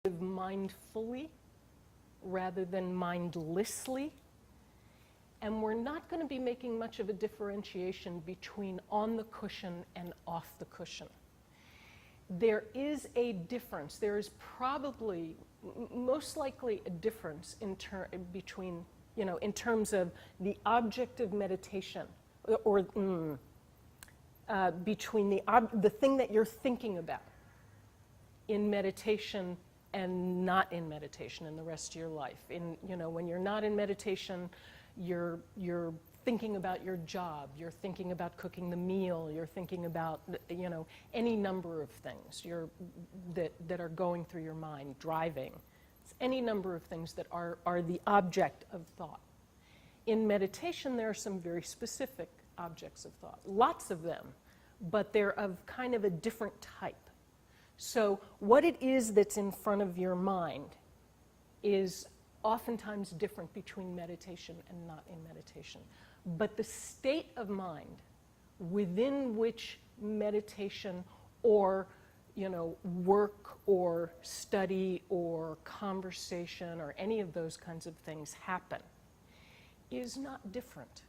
live mindfully rather than mindlessly. And we're not going to be making much of a differentiation between on the cushion and off the cushion. There is a difference. There is probably, most likely, a difference in between, in terms of the object of meditation, or between the thing that you're thinking about in meditation and not in meditation in the rest of your life. When you're not in meditation, you're thinking about your job, you're thinking about cooking the meal, you're thinking about, any number of things that are going through your mind, driving. It's any number of things that are the object of thought. In meditation, there are some very specific objects of thought, lots of them, but they're of kind of a different type. So what it is that's in front of your mind is oftentimes different between meditation and not in meditation. But the state of mind within which meditation or work or study or conversation or any of those kinds of things happen is not different.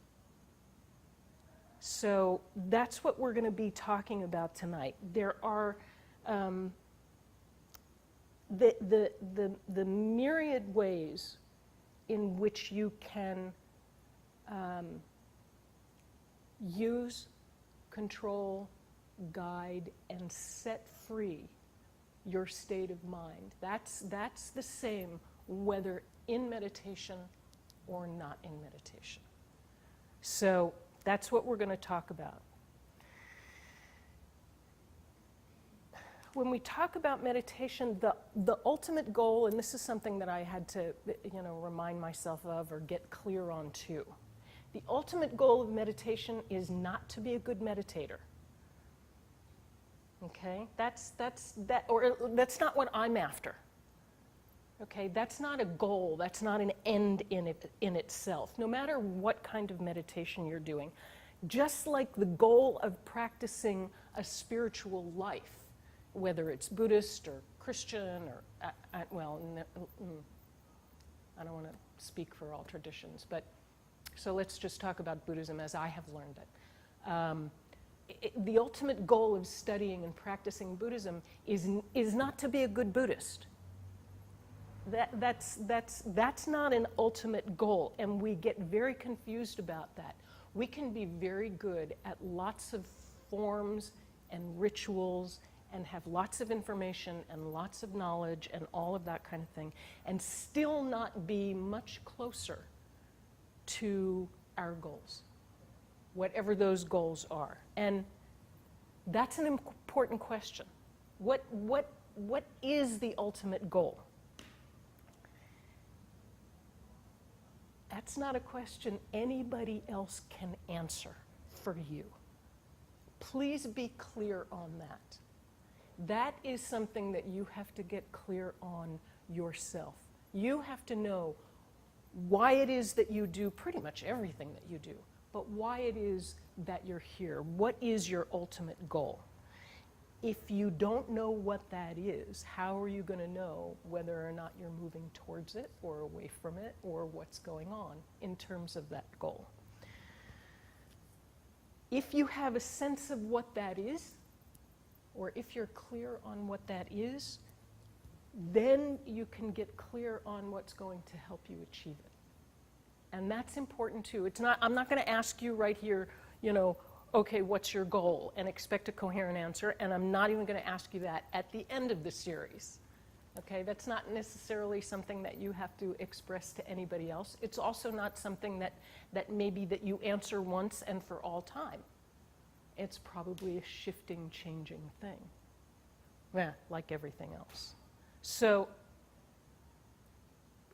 So that's what we're going to be talking about tonight. There are the myriad ways in which you can use, control, guide, and set free your state of mind. That's the same whether in meditation or not in meditation. So that's what we're going to talk about. When we talk about meditation, the ultimate goal, and this is something that I had to remind myself of or get clear on too. The ultimate goal of meditation is not to be a good meditator. Okay? That's not what I'm after. Okay? That's not a goal. That's not an end in itself. No matter what kind of meditation you're doing, just like the goal of practicing a spiritual life, whether it's Buddhist or Christian or, I don't want to speak for all traditions, but so let's just talk about Buddhism as I have learned it. The ultimate goal of studying and practicing Buddhism is not to be a good Buddhist. That's not an ultimate goal, and we get very confused about that. We can be very good at lots of forms and rituals and have lots of information and lots of knowledge and all of that kind of thing, and still not be much closer to our goals, whatever those goals are. And that's an important question. What is the ultimate goal? That's not a question anybody else can answer for you. Please be clear on that. That is something that you have to get clear on yourself. You have to know why it is that you do pretty much everything that you do, but why it is that you're here. What is your ultimate goal? If you don't know what that is, how are you going to know whether or not you're moving towards it or away from it or what's going on in terms of that goal? If you have a sense of what that is, or if you're clear on what that is, then you can get clear on what's going to help you achieve it. And that's important too. I'm not going to ask you right here, okay, what's your goal, and expect a coherent answer, and I'm not even going to ask you that at the end of the series. Okay, that's not necessarily something that you have to express to anybody else. It's also not something that maybe that you answer once and for all time. It's probably a shifting, changing thing. Yeah, like everything else. So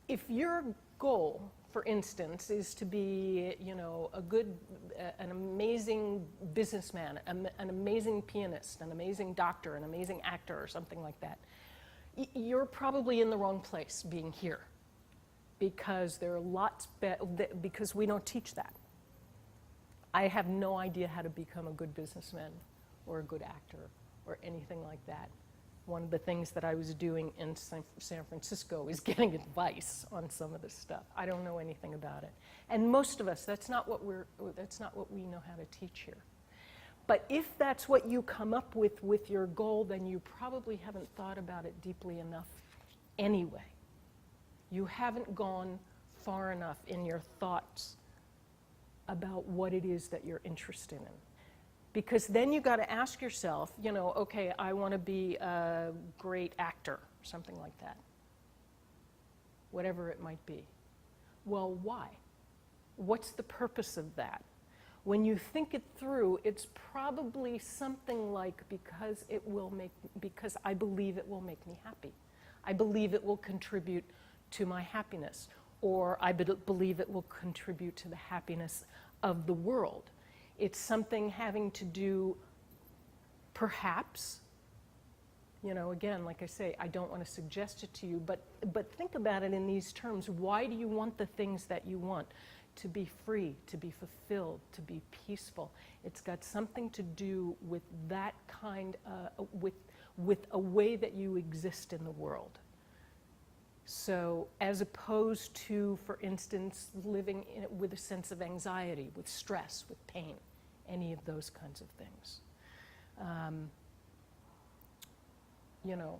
if your goal, for instance, is to be, an amazing businessman, an amazing pianist, an amazing doctor, an amazing actor, or something like that, you're probably in the wrong place being here, because there are because we don't teach that. I have no idea how to become a good businessman or a good actor or anything like that. one of the things that I was doing in San Francisco is getting advice on some of this stuff. I don't know anything about it. And most of us, that's not what we know how to teach here. But if that's what you come up with your goal, then you probably haven't thought about it deeply enough anyway. You haven't gone far enough in your thoughts about what it is that you're interested in. Because then you got to ask yourself, you know, okay, I want to be a great actor, or something like that. Whatever it might be. Well, why? What's the purpose of that? When you think it through, it's probably something like because I believe it will make me happy. I believe it will contribute to my happiness, or I believe it will contribute to the happiness of the world. It's something having to do, perhaps, you know, again, like I say, I don't want to suggest it to you, but think about it in these terms. Why do you want the things that you want? To be free, to be fulfilled, to be peaceful. It's got something to do with that kind, with a way that you exist in the world. So as opposed to, for instance, living in it with a sense of anxiety, with stress, with pain, any of those kinds of things. You know,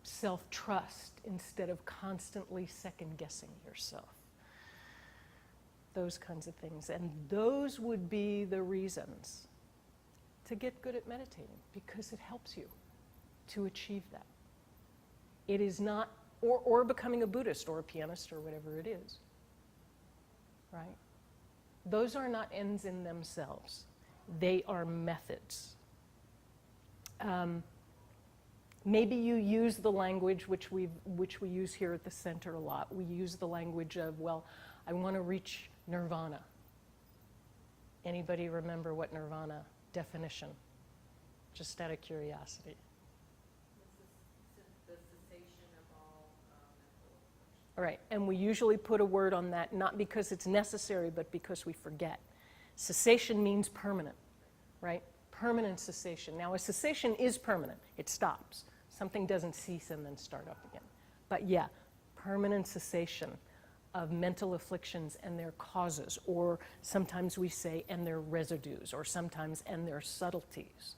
self-trust instead of constantly second-guessing yourself. Those kinds of things. And those would be the reasons to get good at meditating, because it helps you to achieve that. It is not, or becoming a Buddhist or a pianist or whatever it is, right? Those are not ends in themselves. They are methods. Maybe you use the language which we use here at the center a lot. We use the language of, well, I want to reach nirvana. Anybody remember what nirvana definition? Just out of curiosity. The cessation of all mental affliction. All right, and we usually put a word on that, not because it's necessary, but because we forget. Cessation means permanent, right? Permanent cessation. Now, a cessation is permanent. It stops. Something doesn't cease and then start up again. But yeah, permanent cessation of mental afflictions and their causes, or sometimes we say, and their residues, or sometimes, and their subtleties.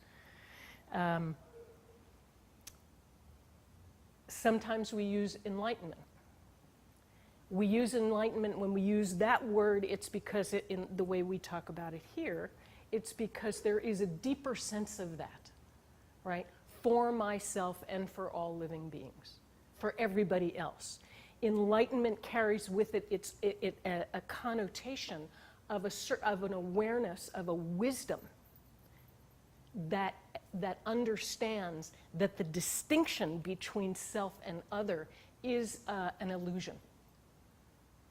Sometimes we use enlightenment. We use enlightenment, when we use that word, it's because in the way we talk about it here, it's because there is a deeper sense of that, right? For myself and for all living beings, for everybody else. Enlightenment carries with it a connotation of an awareness, of a wisdom that understands that the distinction between self and other is an illusion,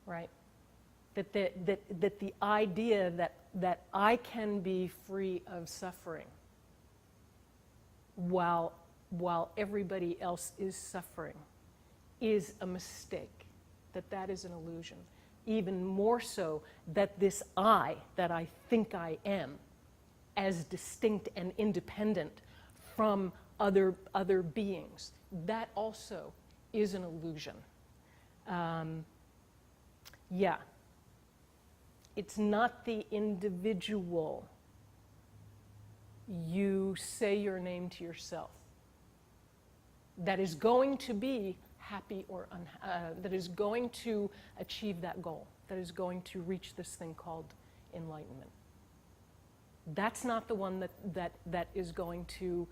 right? That the idea that I can be free of suffering while everybody else is suffering is a mistake, that is an illusion. Even more so that this I, that I think I am, as distinct and independent from other beings, that also is an illusion. Yeah. It's not the individual. You say your name to yourself that is going to be happy or that is going to achieve that goal, that is going to reach this thing called enlightenment. That's not the one that is going to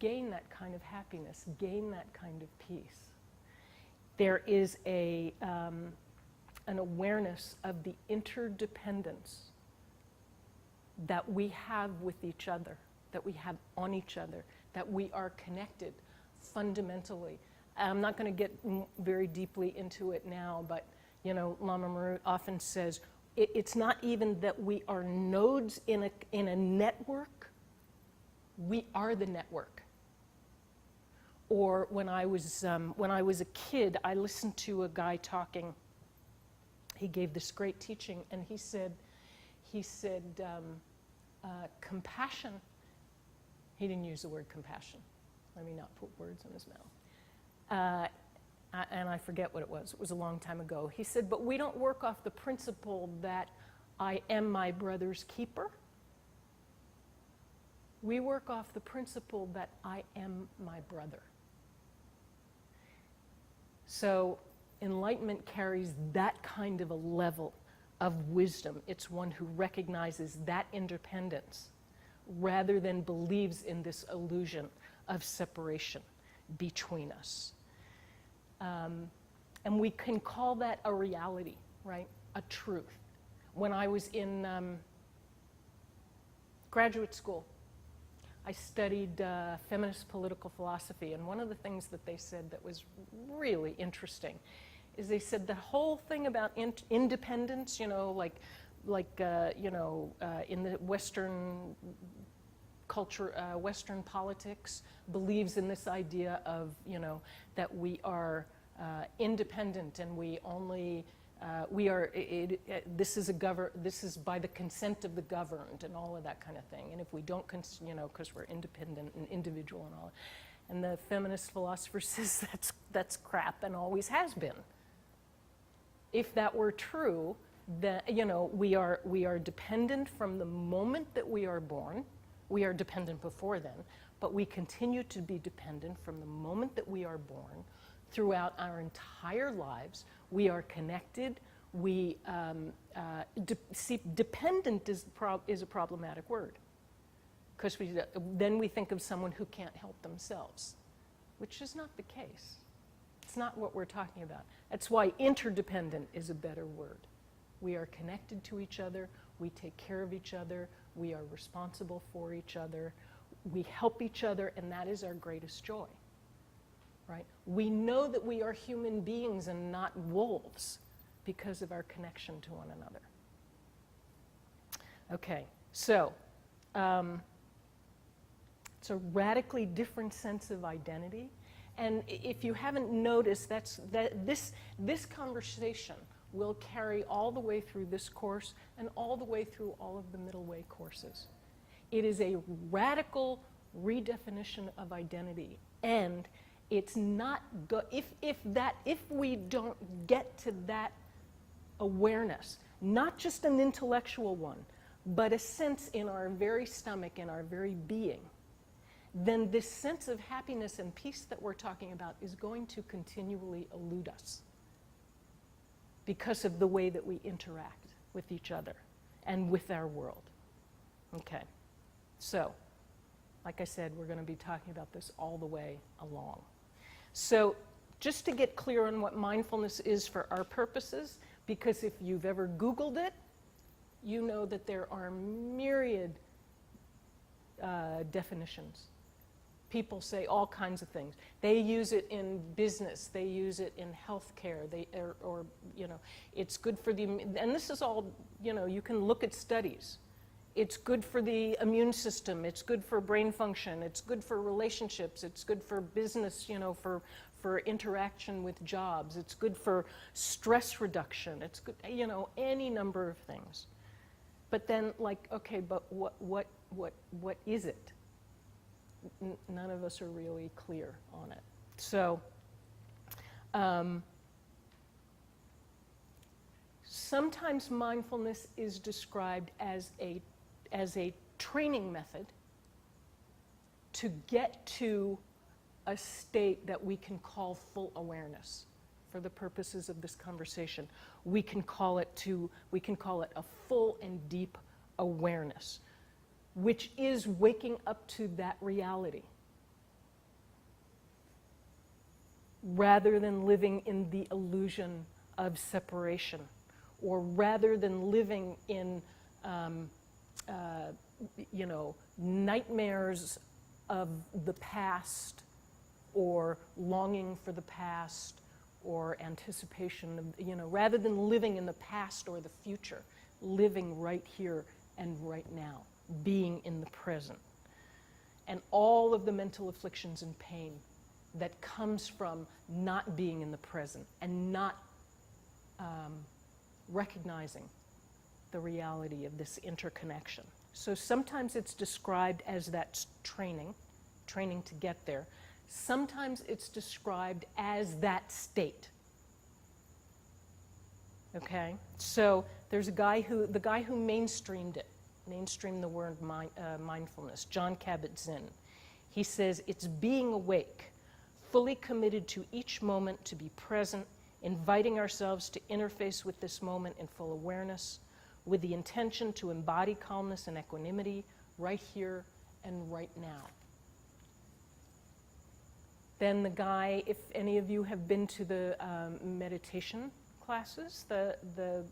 gain that kind of happiness, gain that kind of peace. There is an awareness of the interdependence that we have with each other, that we have on each other, that we are connected fundamentally. I'm not going to get very deeply into it now, but you know, Lama Marut often says, it's not even that we are nodes in a network, we are the network. Or when I was a kid, I listened to a guy talking. He gave this great teaching, and he said, compassion. He didn't use the word compassion, let me not put words in his mouth. And I forget what it was. It was a long time ago. He said, but we don't work off the principle that I am my brother's keeper. We work off the principle that I am my brother. So enlightenment carries that kind of a level of wisdom. It's one who recognizes that independence rather than believes in this illusion of separation between us. And we can call that a reality, right? A truth. When I was in graduate school, I studied feminist political philosophy, and one of the things that they said that was really interesting is they said the whole thing about independence, in the Western culture, Western politics believes in this idea of, that we are independent and we only, this is by the consent of the governed and all of that kind of thing. And if we don't, because we're independent and individual and all, and the feminist philosopher says that's crap and always has been. If that were true, then, we are dependent from the moment that we are born. We are dependent before then, but we continue to be dependent from the moment that we are born throughout our entire lives. We are connected. Dependent is a problematic word, because then we think of someone who can't help themselves, which is not the case. It's not what we're talking about. That's why interdependent is a better word. We are connected to each other. We take care of each other. We are responsible for each other. We help each other, and that is our greatest joy, right? We know that we are human beings and not wolves because of our connection to one another. Okay, so it's a radically different sense of identity. And if you haven't noticed, this conversation will carry all the way through this course and all the way through all of the middle way courses. It is a radical redefinition of identity, and it's not if we don't get to that awareness, not just an intellectual one, but a sense in our very stomach, in our very being, then this sense of happiness and peace that we're talking about is going to continually elude us because of the way that we interact with each other and with our world. Okay, so like I said, we're going to be talking about this all the way along. So just to get clear on what mindfulness is for our purposes, because if you've ever Googled it, you know that there are myriad definitions. People say all kinds of things. They use it in business. They use it in healthcare. It's good for the, and this is all, you can look at studies. It's good for the immune system. It's good for brain function. It's good for relationships. It's good for business, for interaction with jobs. It's good for stress reduction. It's good, any number of things. But then, okay, but what is it? None of us are really clear on it. So sometimes mindfulness is described as a training method to get to a state that we can call full awareness. For the purposes of this conversation, we can call it a full and deep awareness, which is waking up to that reality rather than living in the illusion of separation, or rather than living in nightmares of the past, or longing for the past, or anticipation of, rather than living in the past or the future, living right here and right now, being in the present. And all of the mental afflictions and pain that comes from not being in the present and not recognizing the reality of this interconnection. So sometimes it's described as that training to get there. Sometimes it's described as that state. Okay? So there's the guy who mainstreamed the word mindfulness, John Kabat-Zinn. He says, it's being awake, fully committed to each moment to be present, inviting ourselves to interface with this moment in full awareness, with the intention to embody calmness and equanimity right here and right now. Then the guy, if any of you have been to the meditation classes, the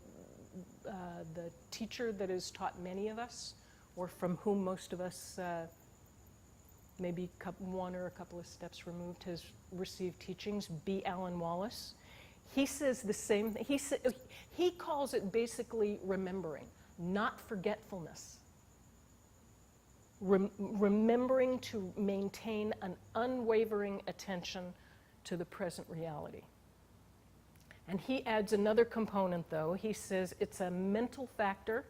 teacher that has taught many of us, or from whom most of us, maybe one or a couple of steps removed, has received teachings, B. Alan Wallace. He says the same thing. He calls it basically remembering, not forgetfulness. Remembering to maintain an unwavering attention to the present reality. And he adds another component, though. He says it's a mental factor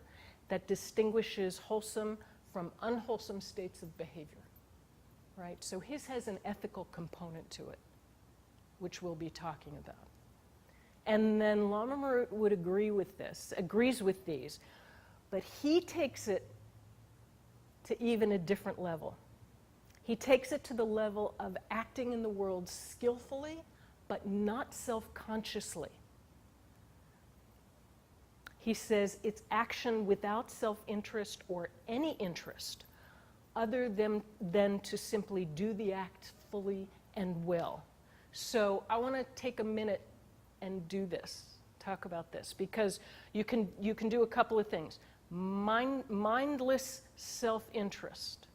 that distinguishes wholesome from unwholesome states of behavior. Right? So his has an ethical component to it, which we'll be talking about. And then Lama Marut would agrees with these, but he takes it to even a different level. He takes it to the level of acting in the world skillfully, but not self-consciously. He says it's action without self-interest or any interest other than to simply do the act fully and well. So I want to take a minute and do this, talk about this, because you can do a couple of things. Mindless self-interest.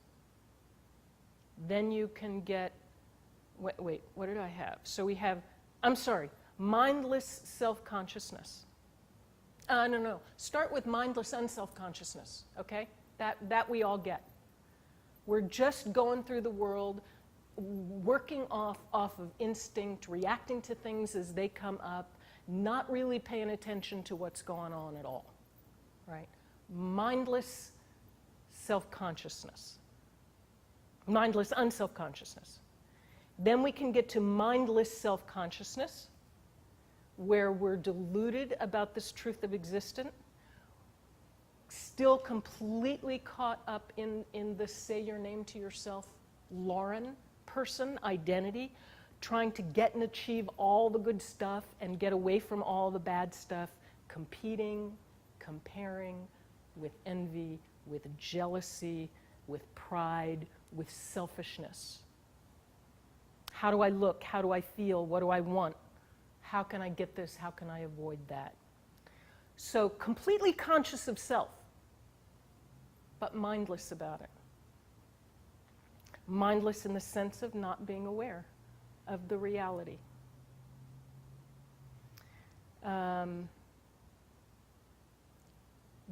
Then you can get, wait, what did I have? So we have, mindless self-consciousness. No. Start with mindless unself-consciousness, okay? That we all get. We're just going through the world, working off of instinct, reacting to things as they come up, not really paying attention to what's going on at all, right? Mindless self-consciousness. Mindless unself-consciousness. Then we can get to mindless self-consciousness, where we're deluded about this truth of existence, still completely caught up in the say your name to yourself, Lauren, person, identity, trying to get and achieve all the good stuff and get away from all the bad stuff, competing, comparing, with envy, with jealousy, with pride, with selfishness. How do I look? How do I feel? What do I want? How can I get this? How can I avoid that? So completely conscious of self, but mindless about it. Mindless in the sense of not being aware of the reality.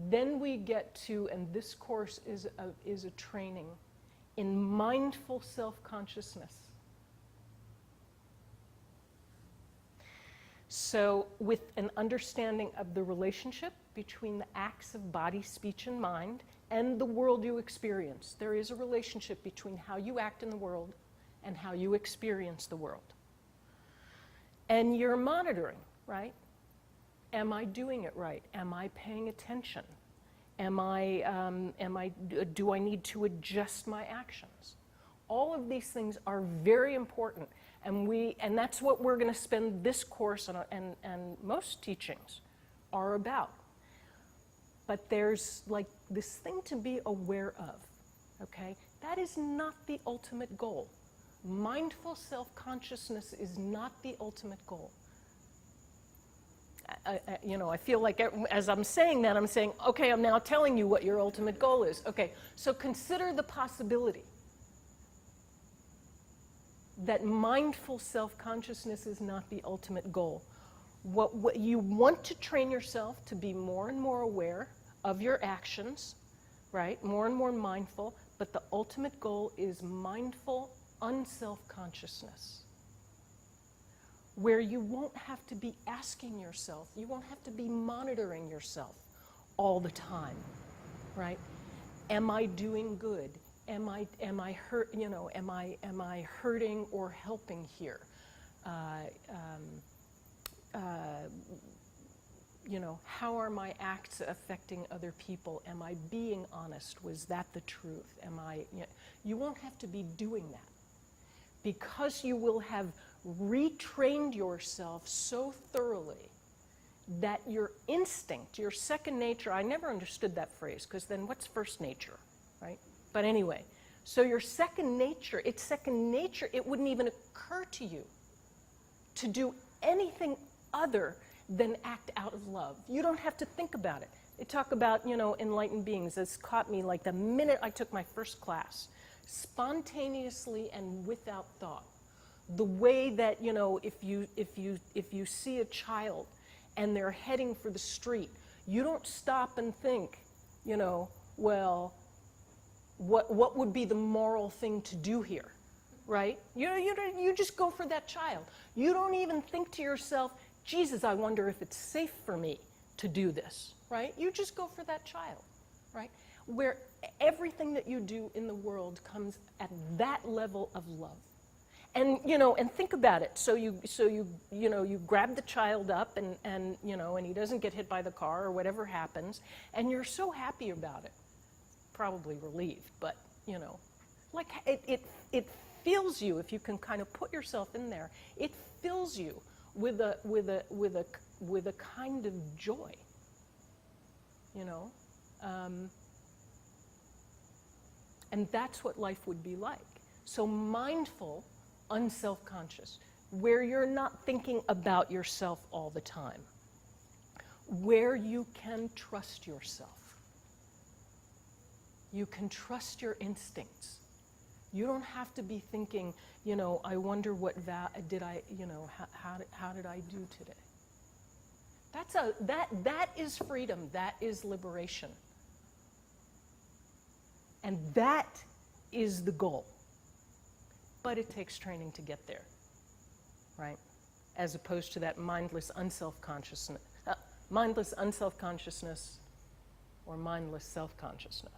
Then we get to, and this course is a training in mindful self-consciousness. So with an understanding of the relationship between the acts of body, speech, and mind and the world you experience. There is a relationship between how you act in the world and how you experience the world. And you're monitoring, right? Am I doing it right? Am I paying attention? Do I need to adjust my actions? All of these things are very important, and that's what we're going to spend this course and most teachings are about. But there's like this thing to be aware of, okay? That is not the ultimate goal. Mindful self-consciousness is not the ultimate goal. I feel like as I'm saying that, I'm saying, okay, I'm now telling you what your ultimate goal is. Okay, so consider the possibility that mindful self-consciousness is not the ultimate goal. What you want to train yourself to be more and more aware of your actions, right? More and more mindful, but the ultimate goal is mindful unself-consciousness, where you won't have to be asking yourself, you won't have to be monitoring yourself all the time, right? Am I doing good? am I hurt? You know, am I hurting or helping here? You know, how are my acts affecting other people? Am I being honest? Was that the truth? Am I? You know, you won't have to be doing that, because you will have retrained yourself so thoroughly that your instinct, your second nature, I never understood that phrase, because then what's first nature, right? But anyway, so your second nature, it's second nature, it wouldn't even occur to you to do anything other than act out of love. You don't have to think about it. They talk about, you know, enlightened beings. This caught me like the minute I took my first class, spontaneously and without thought. The way that, you know, if you see a child and they're heading for the street, you don't stop and think, you know, well, what would be the moral thing to do here, right? You just go for that child. You don't even think to yourself, Jesus, I wonder if it's safe for me to do this, right? You just go for that child, right? Where everything that you do in the world comes at that level of love. And, you know, and think about it. So you grab the child up and, you know, and he doesn't get hit by the car or whatever happens, and you're so happy about it. Probably relieved, but, you know, like it fills you, if you can kind of put yourself in there, it fills you with a kind of joy, you know? And that's what life would be like. So mindful, unself-conscious, where you're not thinking about yourself all the time, where you can trust yourself. You can trust your instincts. You don't have to be thinking, you know, I wonder what did I, you know, how did I do today? That is freedom. That is liberation. And that is the goal. But it takes training to get there, right? As opposed to that mindless unself-consciousness or mindless self-consciousness.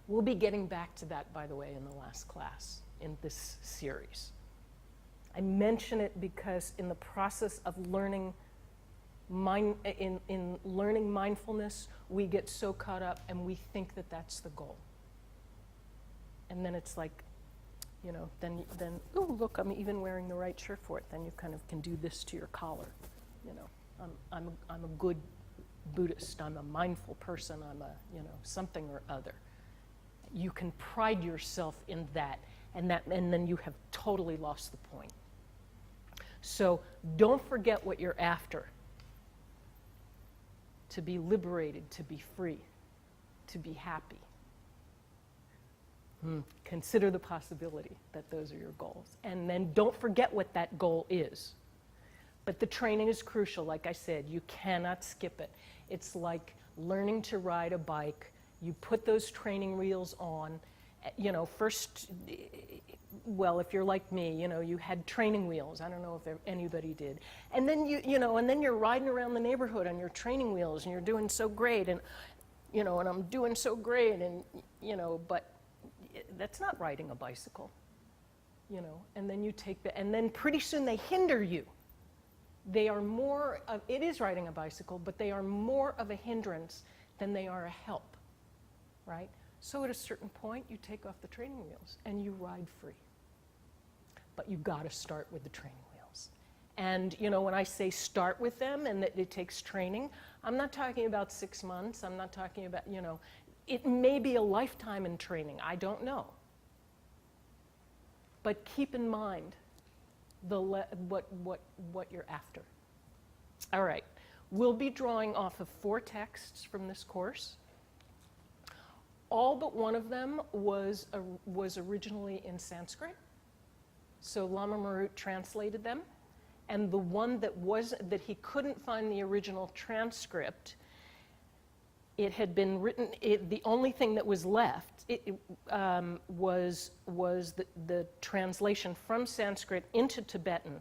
We'll be getting back to that, by the way, in the last class in this series. I mention it because in the process of learning in learning mindfulness, we get so caught up and we think that that's the goal. And then it's like, you know, then oh, look, I'm even wearing the right shirt for it. Then you kind of can do this to your collar. You know, I'm a good Buddhist. I'm a mindful person. I'm a, you know, something or other. You can pride yourself in that, and then you have totally lost the point. So don't forget what you're after. To be liberated, to be free, to be happy. Consider the possibility that those are your goals. And then don't forget what that goal is. But the training is crucial. Like I said, you cannot skip it. It's like learning to ride a bike. You put those training wheels on, you know, first, well, if you're like me, you know, you had training wheels. I don't know if anybody did. And then you know, and then you're riding around the neighborhood on your training wheels and you're doing so great and, you know, and I'm doing so great and, you know, but that's not riding a bicycle, you know, and then you take and then pretty soon they hinder you. They are more of, it is riding a bicycle, but they are more of a hindrance than they are a help. Right? So at a certain point, you take off the training wheels and you ride free. But you got to start with the training wheels. And, you know, when I say start with them and that it takes training, I'm not talking about 6 months. I'm not talking about, you know, it may be a lifetime in training. I don't know. But keep in mind what you're after. All right. We'll be drawing off of 4 texts from this course. All but one of them was originally in Sanskrit. So Lama Marut translated them. And the one that he couldn't find the original transcript, it had been written, the only thing that was left was the translation from Sanskrit into Tibetan.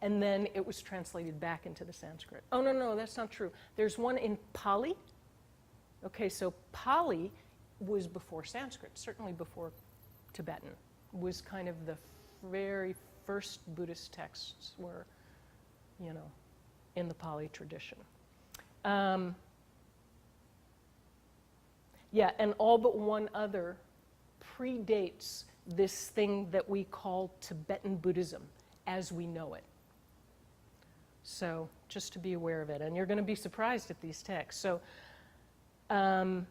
And then it was translated back into the Sanskrit. Oh, no, that's not true. There's one in Pali, Okay, so Pali was before Sanskrit, certainly before Tibetan, was kind of the very first Buddhist texts were, you know, in the Pali tradition. Yeah, and all but one other predates this thing that we call Tibetan Buddhism as we know it. So just to be aware of it. And you're going to be surprised at these texts. So I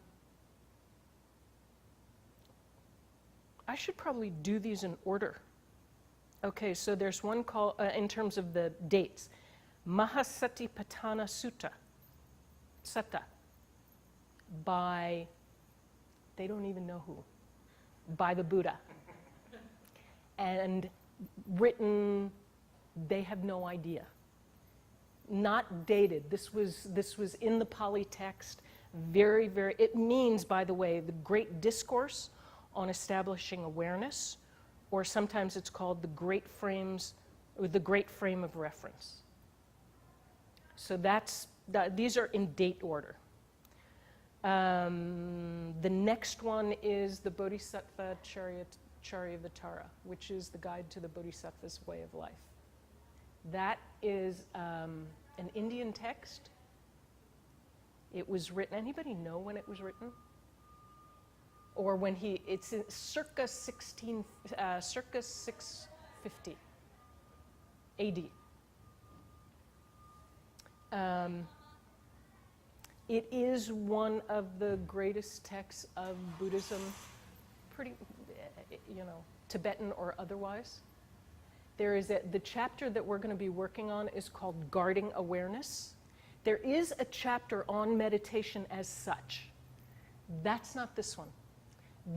should probably do these in order. Okay, so there's one called, in terms of the dates, Mahasatipatthana Sutta, by, they don't even know who, by the Buddha. And written, they have no idea. Not dated. This was in the Pali text. Very, very, it means, by the way, the great discourse on establishing awareness, or sometimes it's called the great frames, or the great frame of reference. So these are in date order. The next one is the Bodhisattva Charyavatara, which is the guide to the Bodhisattva's way of life. That is an Indian text. It was written, anybody know when it was written? Or when it's in circa 650 AD. It is one of the greatest texts of Buddhism, pretty, you know, Tibetan or otherwise. There is the chapter that we're going to be working on is called Guarding Awareness. There is a chapter on meditation as such. That's not this one.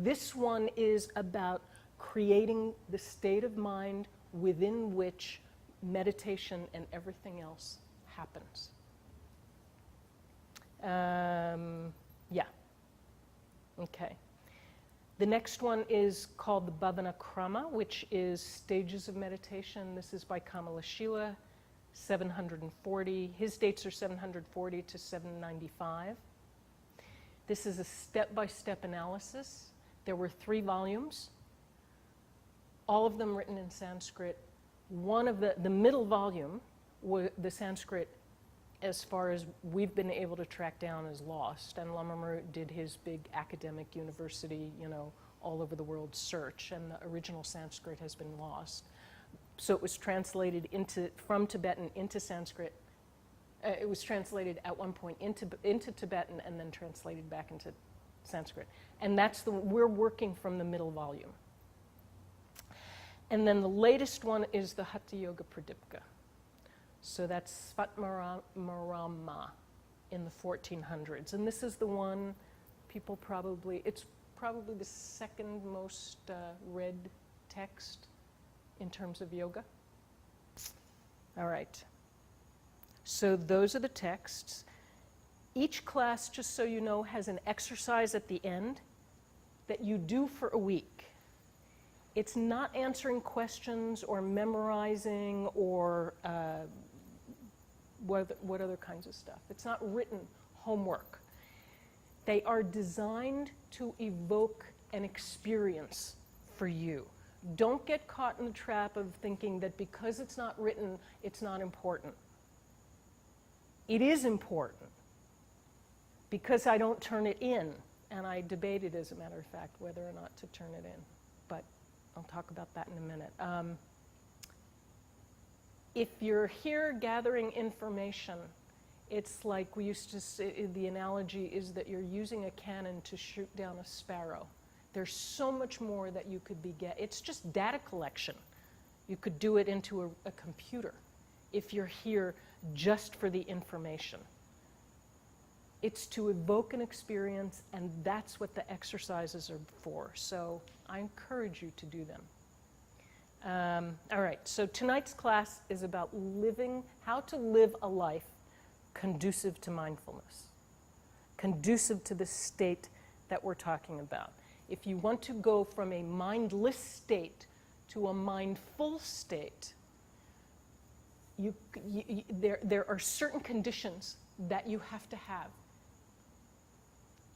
This one is about creating the state of mind within which meditation and everything else happens. Yeah. Okay. The next one is called the Bhavana Krama, which is Stages of Meditation. This is by Kamalashila, 740. His dates are 740 to 795. This is a step-by-step analysis. There were 3 volumes, all of them written in Sanskrit. One of the middle volume, the Sanskrit, as far as we've been able to track down, is lost. And Lama Marut did his big academic university, you know, all over the world search, and the original Sanskrit has been lost. So it was translated from Tibetan into Sanskrit. It was translated at one point into Tibetan and then translated back into Sanskrit. And we're working from the middle volume. And then the latest one is the Hatha Yoga Pradipika. So that's Svatmarama in the 1400s. And this is the one people it's probably the second most read text in terms of yoga. All right. So those are the texts. Each class, just so you know, has an exercise at the end that you do for a week. It's not answering questions or memorizing or what other kinds of stuff. It's not written homework. They are designed to evoke an experience for you. Don't get caught in the trap of thinking that because it's not written, it's not important. It is important. Because I don't turn it in, and I debated, as a matter of fact, whether or not to turn it in. But I'll talk about that in a minute. If you're here gathering information, it's like we used to say, the analogy is that you're using a cannon to shoot down a sparrow. There's so much more that you could be it's just data collection. You could do it into a computer if you're here just for the information. It's to evoke an experience, and that's what the exercises are for. So I encourage you to do them. All right, so tonight's class is about how to live a life conducive to mindfulness, conducive to the state that we're talking about. If you want to go from a mindless state to a mindful state, there are certain conditions that you have to have.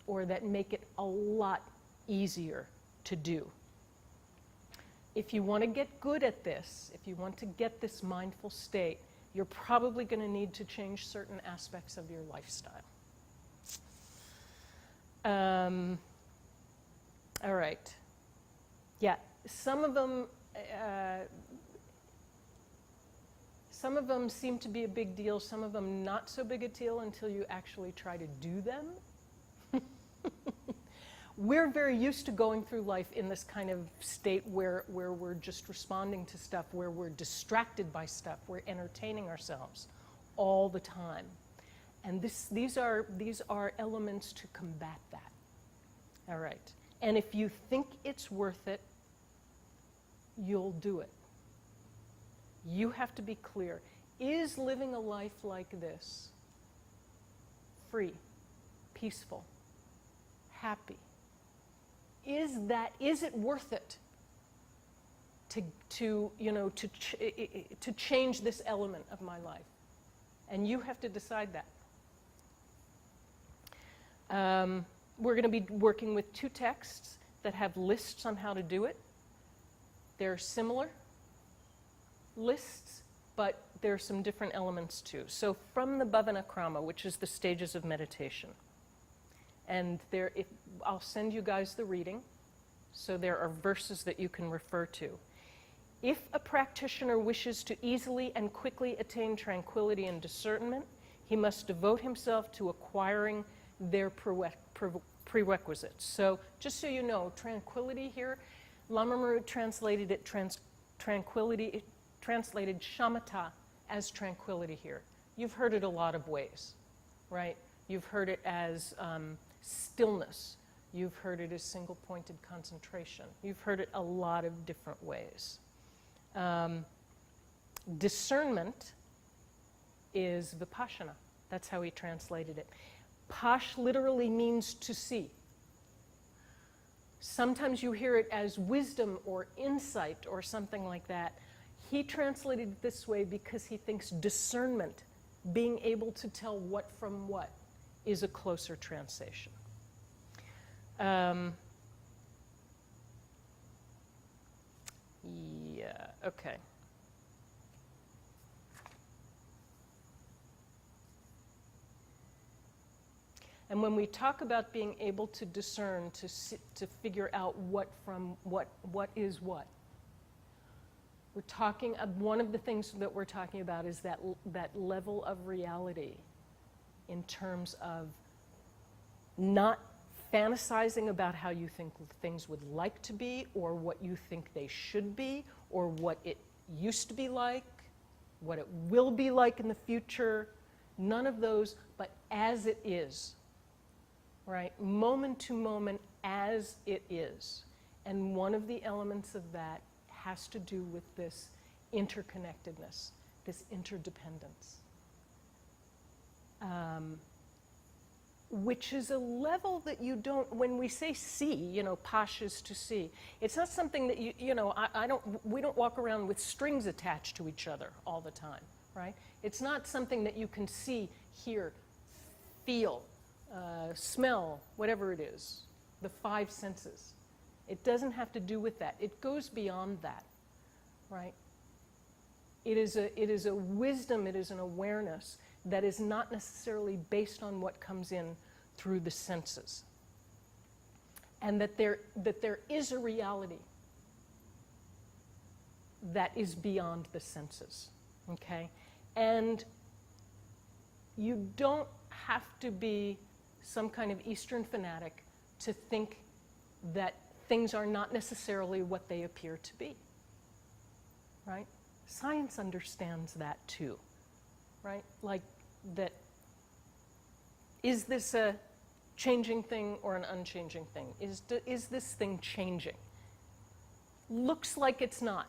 or that make it a lot easier to do. If you want to get good at this, if you want to get this mindful state, you're probably going to need to change certain aspects of your lifestyle. All right. Yeah, some of them seem to be a big deal, some of them not so big a deal until you actually try to do them. We're very used to going through life in this kind of state where we're just responding to stuff, where we're distracted by stuff, we're entertaining ourselves all the time. And these are elements to combat that. All right. And if you think it's worth it, you'll do it. You have to be clear. Is living a life like this free, peaceful, happy? Is it worth it to change this element of my life? And you have to decide that. We're going to be working with 2 texts that have lists on how to do it. They're similar lists, but there are some different elements too. So from the Bhavanakrama, which is the stages of meditation, and I'll send you guys the reading, so there are verses that you can refer to. If a practitioner wishes to easily and quickly attain tranquility and discernment, he must devote himself to acquiring their prerequisites. So just so you know, tranquility here, Lama Marut translated it tranquility, translated shamatha as tranquility here. You've heard it a lot of ways, right? You've heard it as stillness. You've heard it as single-pointed concentration. You've heard it a lot of different ways. Discernment is vipassana. That's how he translated it. Pash literally means to see. Sometimes you hear it as wisdom or insight or something like that. He translated it this way because he thinks discernment, being able to tell what from what, is a closer translation. Yeah, okay. And when we talk about being able to discern, to figure out what from what is what, we're talking, one of the things that we're talking about is that level of reality in terms of not fantasizing about how you think things would like to be, or what you think they should be, or what it used to be like, what it will be like in the future. None of those, but as it is, right? Moment to moment as it is. And one of the elements of that has to do with this interconnectedness, this interdependence. Which is a level that you don't, when we say see, pash is to see, it's not something that we don't walk around with strings attached to each other all the time, right? It's not something that you can see, hear, feel, smell, whatever it is, the 5 senses. It doesn't have to do with that. It goes beyond that, right? It is a wisdom, it is an awareness that is not necessarily based on what comes in through the senses. And that there is a reality that is beyond the senses, okay? And you don't have to be some kind of Eastern fanatic to think that things are not necessarily what they appear to be, right? Science understands that too, right? Like that, is this a changing thing or an unchanging thing? Is this thing changing? Looks like it's not,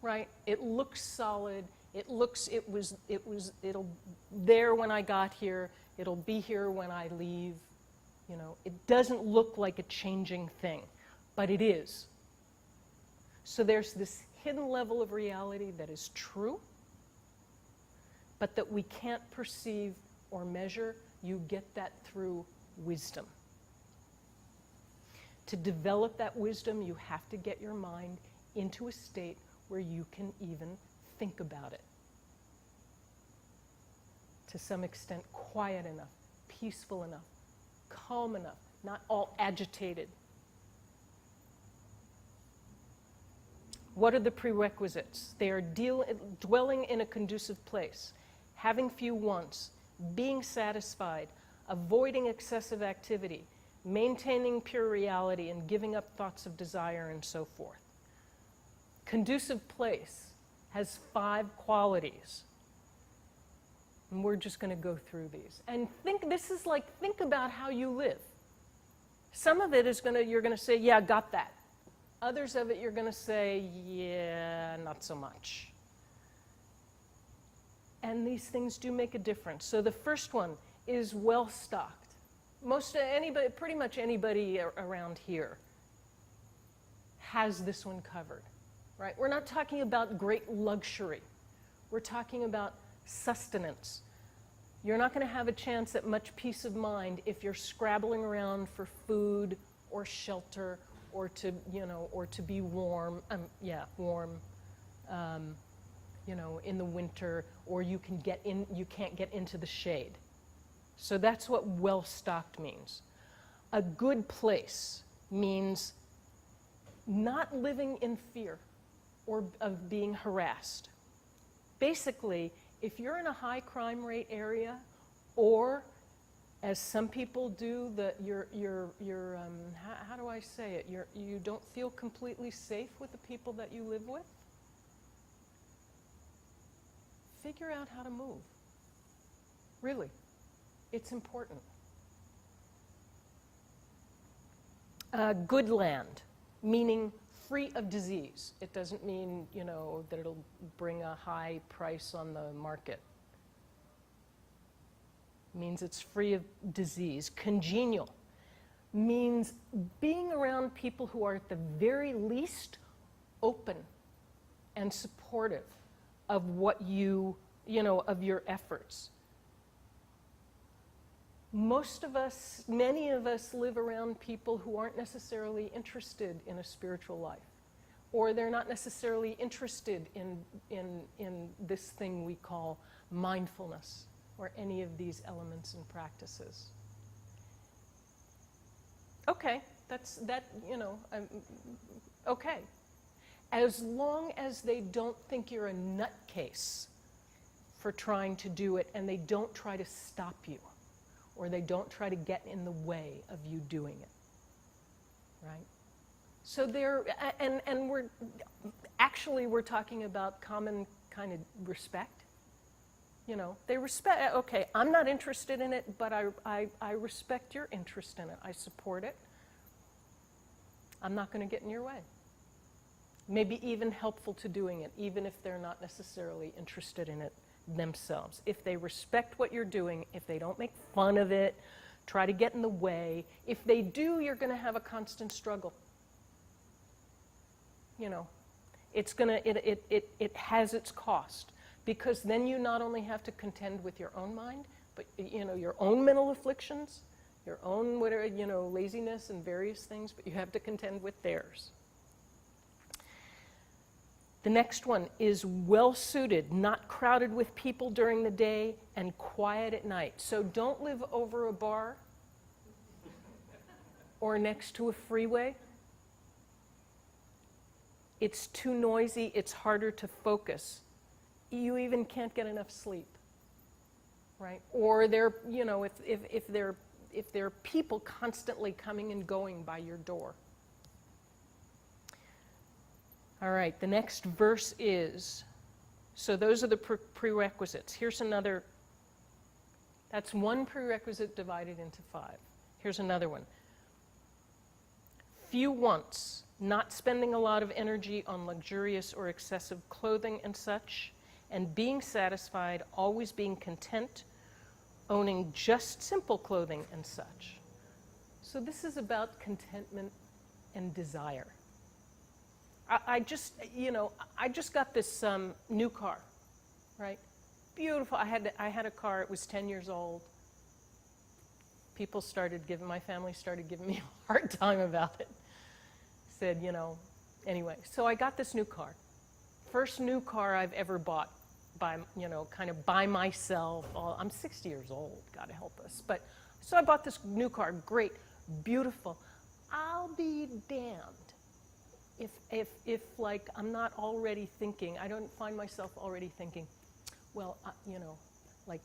right? It looks solid. It'll there when I got here. It'll be here when I leave. It doesn't look like a changing thing, but it is. So there's this hidden level of reality that is true, but that we can't perceive or measure. You get that through wisdom. To develop that wisdom, you have to get your mind into a state where you can even think about it. To some extent, quiet enough, peaceful enough, calm enough, not all agitated. What are the prerequisites? They are dwelling in a conducive place, having few wants, being satisfied, avoiding excessive activity, maintaining pure reality, and giving up thoughts of desire, and so forth. Conducive place has 5 qualities. And we're just going to go through these. And think about how you live. Some of it is you're going to say, yeah, got that. Others of it you're going to say, yeah, not so much. And these things do make a difference. So the first one is well-stocked. Pretty much anybody around here has this one covered, right? We're not talking about great luxury. We're talking about sustenance. You're not going to have a chance at much peace of mind if you're scrabbling around for food or shelter or to be warm. In the winter, or you can't get into the shade. So that's what well-stocked means. A good place means not living in fear or of being harassed. Basically, if you're in a high crime rate area, or as some people do, how do I say it? You don't feel completely safe with the people that you live with, figure out how to move. Really, it's important. Good land, meaning free of disease. It doesn't mean, that it'll bring a high price on the market. It means it's free of disease. Congenial means being around people who are at the very least open and supportive of what of your efforts. Many of us live around people who aren't necessarily interested in a spiritual life, or they're not necessarily interested in this thing we call mindfulness, or any of these elements and practices. Okay, okay. As long as they don't think you're a nutcase for trying to do it, and they don't try to stop you, or they don't try to get in the way of you doing it, right? So we're talking about common kind of respect. They respect, okay, I'm not interested in it, but I respect your interest in it. I support it. I'm not going to get in your way. Maybe even helpful to doing it, even if they're not necessarily interested in it themselves. If they respect what you're doing, if they don't make fun of it, try to get in the way. If they do, you're going to have a constant struggle. It has its cost, because then you not only have to contend with your own mind, but your own mental afflictions, your own laziness and various things, but you have to contend with theirs. The next one is well-suited, not crowded with people during the day, and quiet at night. So don't live over a bar or next to a freeway. It's too noisy, it's harder to focus. You even can't get enough sleep, right? Or if there are people constantly coming and going by your door. All right, the next verse is, so those are the prerequisites. Here's another, that's one prerequisite divided into 5. Here's another one. Few wants, not spending a lot of energy on luxurious or excessive clothing and such, and being satisfied, always being content, owning just simple clothing and such. So this is about contentment and desire. I just got this new car, right? Beautiful. I had a car. It was 10 years old. my family started giving me a hard time about it. Said, anyway, so I got this new car. First new car I've ever bought kind of by myself. I'm 60 years old, God help us. But, so I bought this new car, great, beautiful. I'll be damned if like I'm not already thinking, I don't find myself already thinking, well, like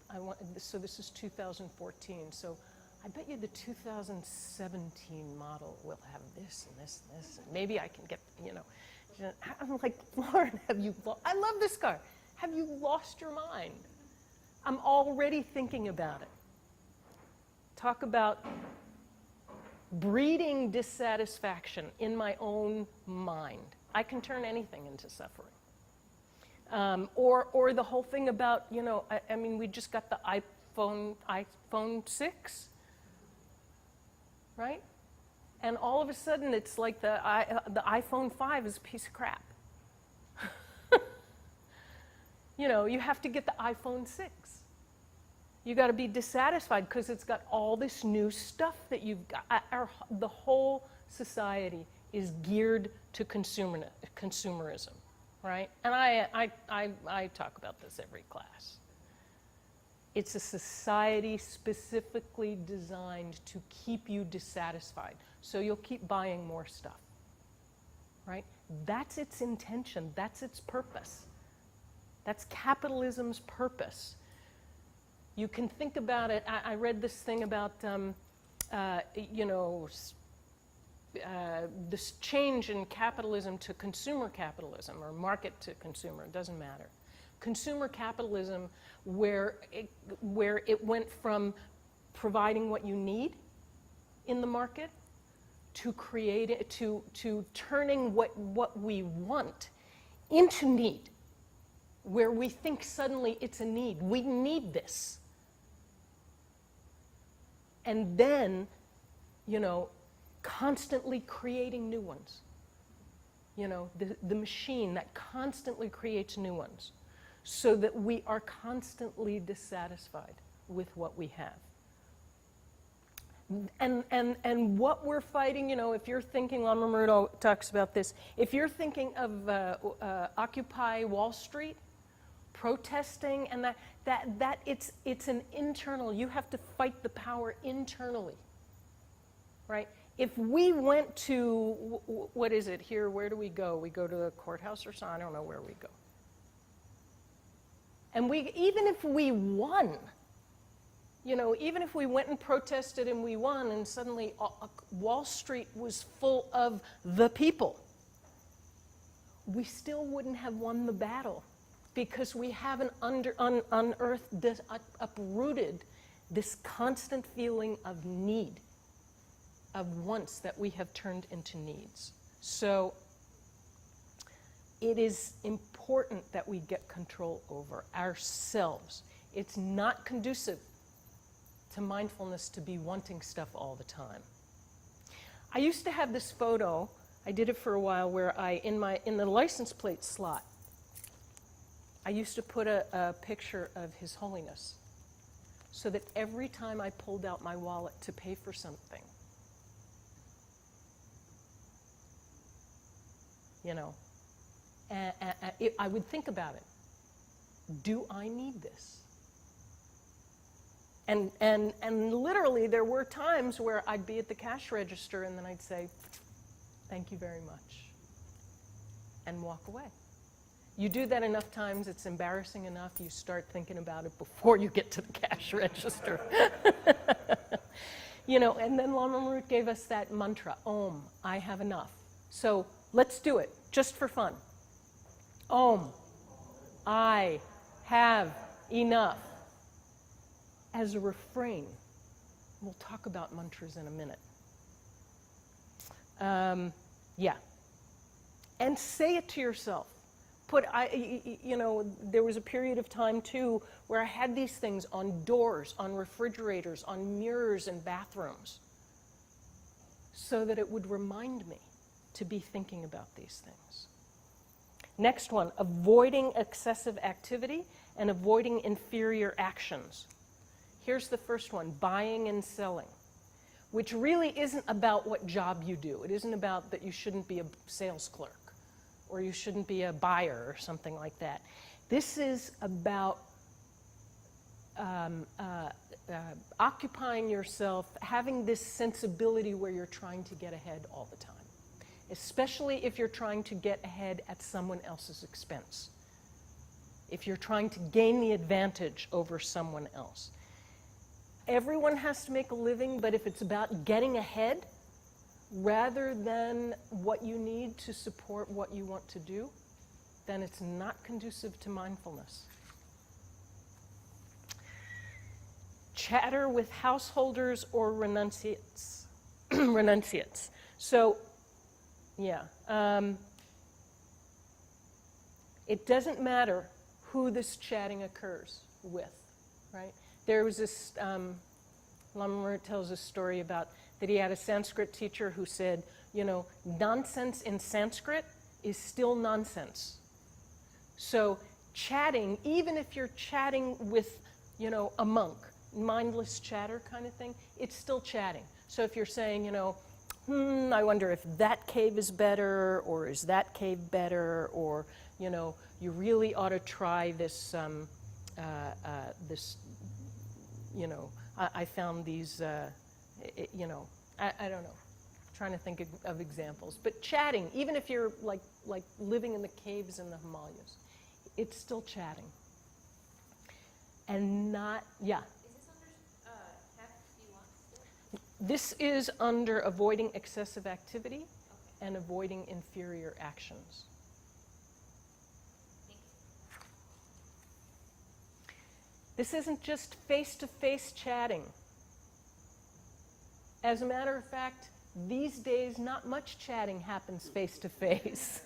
I want, so this is 2014, so I bet you the 2017 model will have this and this and this, and maybe I can get, I'm like, Lauren, I love this car. Have you lost your mind? I'm already thinking about it. Talk about breeding dissatisfaction in my own mind. I can turn anything into suffering. Or the whole thing about, I mean, we just got the iPhone 6, right? And all of a sudden, it's like the iPhone 5 is a piece of crap. You have to get the iPhone 6. You got to be dissatisfied because it's got all this new stuff that you've got. The whole society is geared to consumerism, right? And I talk about this every class. It's a society specifically designed to keep you dissatisfied, so you'll keep buying more stuff, right? That's its intention. That's its purpose. That's capitalism's purpose. You can think about it. I read this thing about, this change in capitalism to consumer capitalism, or market to consumer, it doesn't matter. Consumer capitalism, where it went from providing what you need in the market to turning what we want into need, where we think suddenly it's a need. We need this. And then, constantly creating new ones. The machine that constantly creates new ones, so that we are constantly dissatisfied with what we have. And what we're fighting, if you're thinking, Lama Marut talks about this, if you're thinking of Occupy Wall Street, protesting, and that it's an internal, you have to fight the power internally, right? If we went to, what is it here, where do we go? We go to the courthouse or something, I don't know where we go. And even if we won, even if we went and protested and we won, and suddenly Wall Street was full of the people, we still wouldn't have won the battle, because we haven't unearthed, uprooted this constant feeling of need, of wants that we have turned into needs. So it is important that we get control over ourselves. It's not conducive to mindfulness to be wanting stuff all the time. I used to have this photo, I did it for a while, where in the license plate slot, I used to put a picture of His Holiness, so that every time I pulled out my wallet to pay for something, I would think about it. Do I need this? And literally, there were times where I'd be at the cash register and then I'd say, thank you very much, and walk away. You do that enough times, it's embarrassing enough, you start thinking about it before you get to the cash register. And then Lama Marut gave us that mantra, Om, I have enough. So let's do it, just for fun. Om, I have enough. As a refrain. We'll talk about mantras in a minute. Yeah. And say it to yourself. There was a period of time too where I had these things on doors, on refrigerators, on mirrors in bathrooms, so that it would remind me to be thinking about these things. Next one, avoiding excessive activity and avoiding inferior actions. here's the first one, buying and selling, which really isn't about what job you do. It isn't about that you shouldn't be a sales clerk or you shouldn't be a buyer or something like that. This is about occupying yourself, having this sensibility where you're trying to get ahead all the time, especially if you're trying to get ahead at someone else's expense, if you're trying to gain the advantage over someone else. Everyone has to make a living, but if it's about getting ahead rather than what you need to support what you want to do, then it's not conducive to mindfulness. Chatter with householders or renunciates. Renunciates. So, yeah. It doesn't matter who this chatting occurs with, right? There was this, Lama Marut tells a story about that he had a Sanskrit teacher who said, you know, nonsense in Sanskrit is still nonsense. So chatting, even if you're chatting with, you know, a monk, mindless chatter kind of thing, it's still chatting. So if you're saying, you know, I wonder if that cave is better, or is that cave better, or, you know, you really ought to try this, this, you know, I found these, you know, I don't know, trying to think of examples. But chatting, even if you're like living in the caves in the Himalayas, it's still chatting. And not, yeah. This is under avoiding excessive activity and avoiding inferior actions. This isn't just face-to-face chatting. As a matter of fact, these days not much chatting happens face-to-face.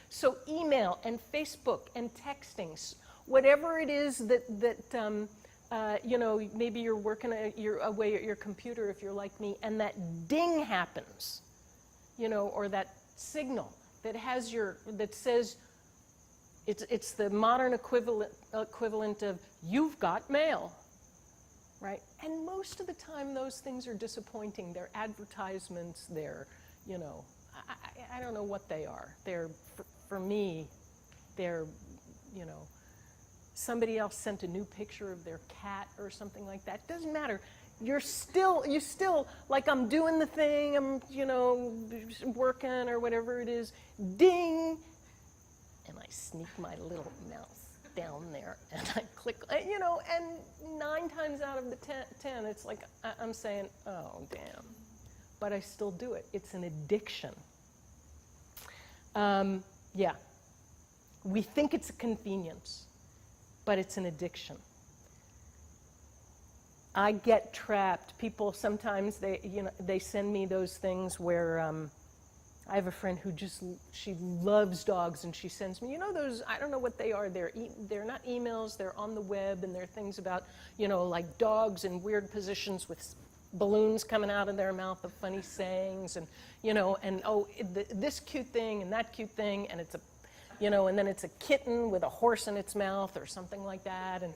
So email and Facebook and texting, whatever it is that you know, maybe you're working you're away at your computer if you're like me, and that ding happens, you know, or that signal that has that says, it's the modern equivalent of you've got mail, right? And most of the time those things are disappointing. They're advertisements. They're, you know, I don't know what they are. They're for me, they're, you know. Somebody else sent a new picture of their cat or something like that. Doesn't matter. You still, like, I'm doing the thing, I'm, you know, working or whatever it is. Ding! And I sneak my little mouse down there and I click, you know, and 9 times out of the 10, it's like I'm saying, oh, damn. But I still do it. It's an addiction. Yeah. We think it's a convenience, but it's an addiction. I get trapped. People sometimes, they send me those things where I have a friend who she loves dogs, and she sends me, you know, those, I don't know what they are. They're not emails, they're on the web, and they're things about, you know, like dogs in weird positions with balloons coming out of their mouth of funny sayings, and, you know, and this cute thing and that cute thing, and it's a, you know, and then it's a kitten with a horse in its mouth or something like that, and,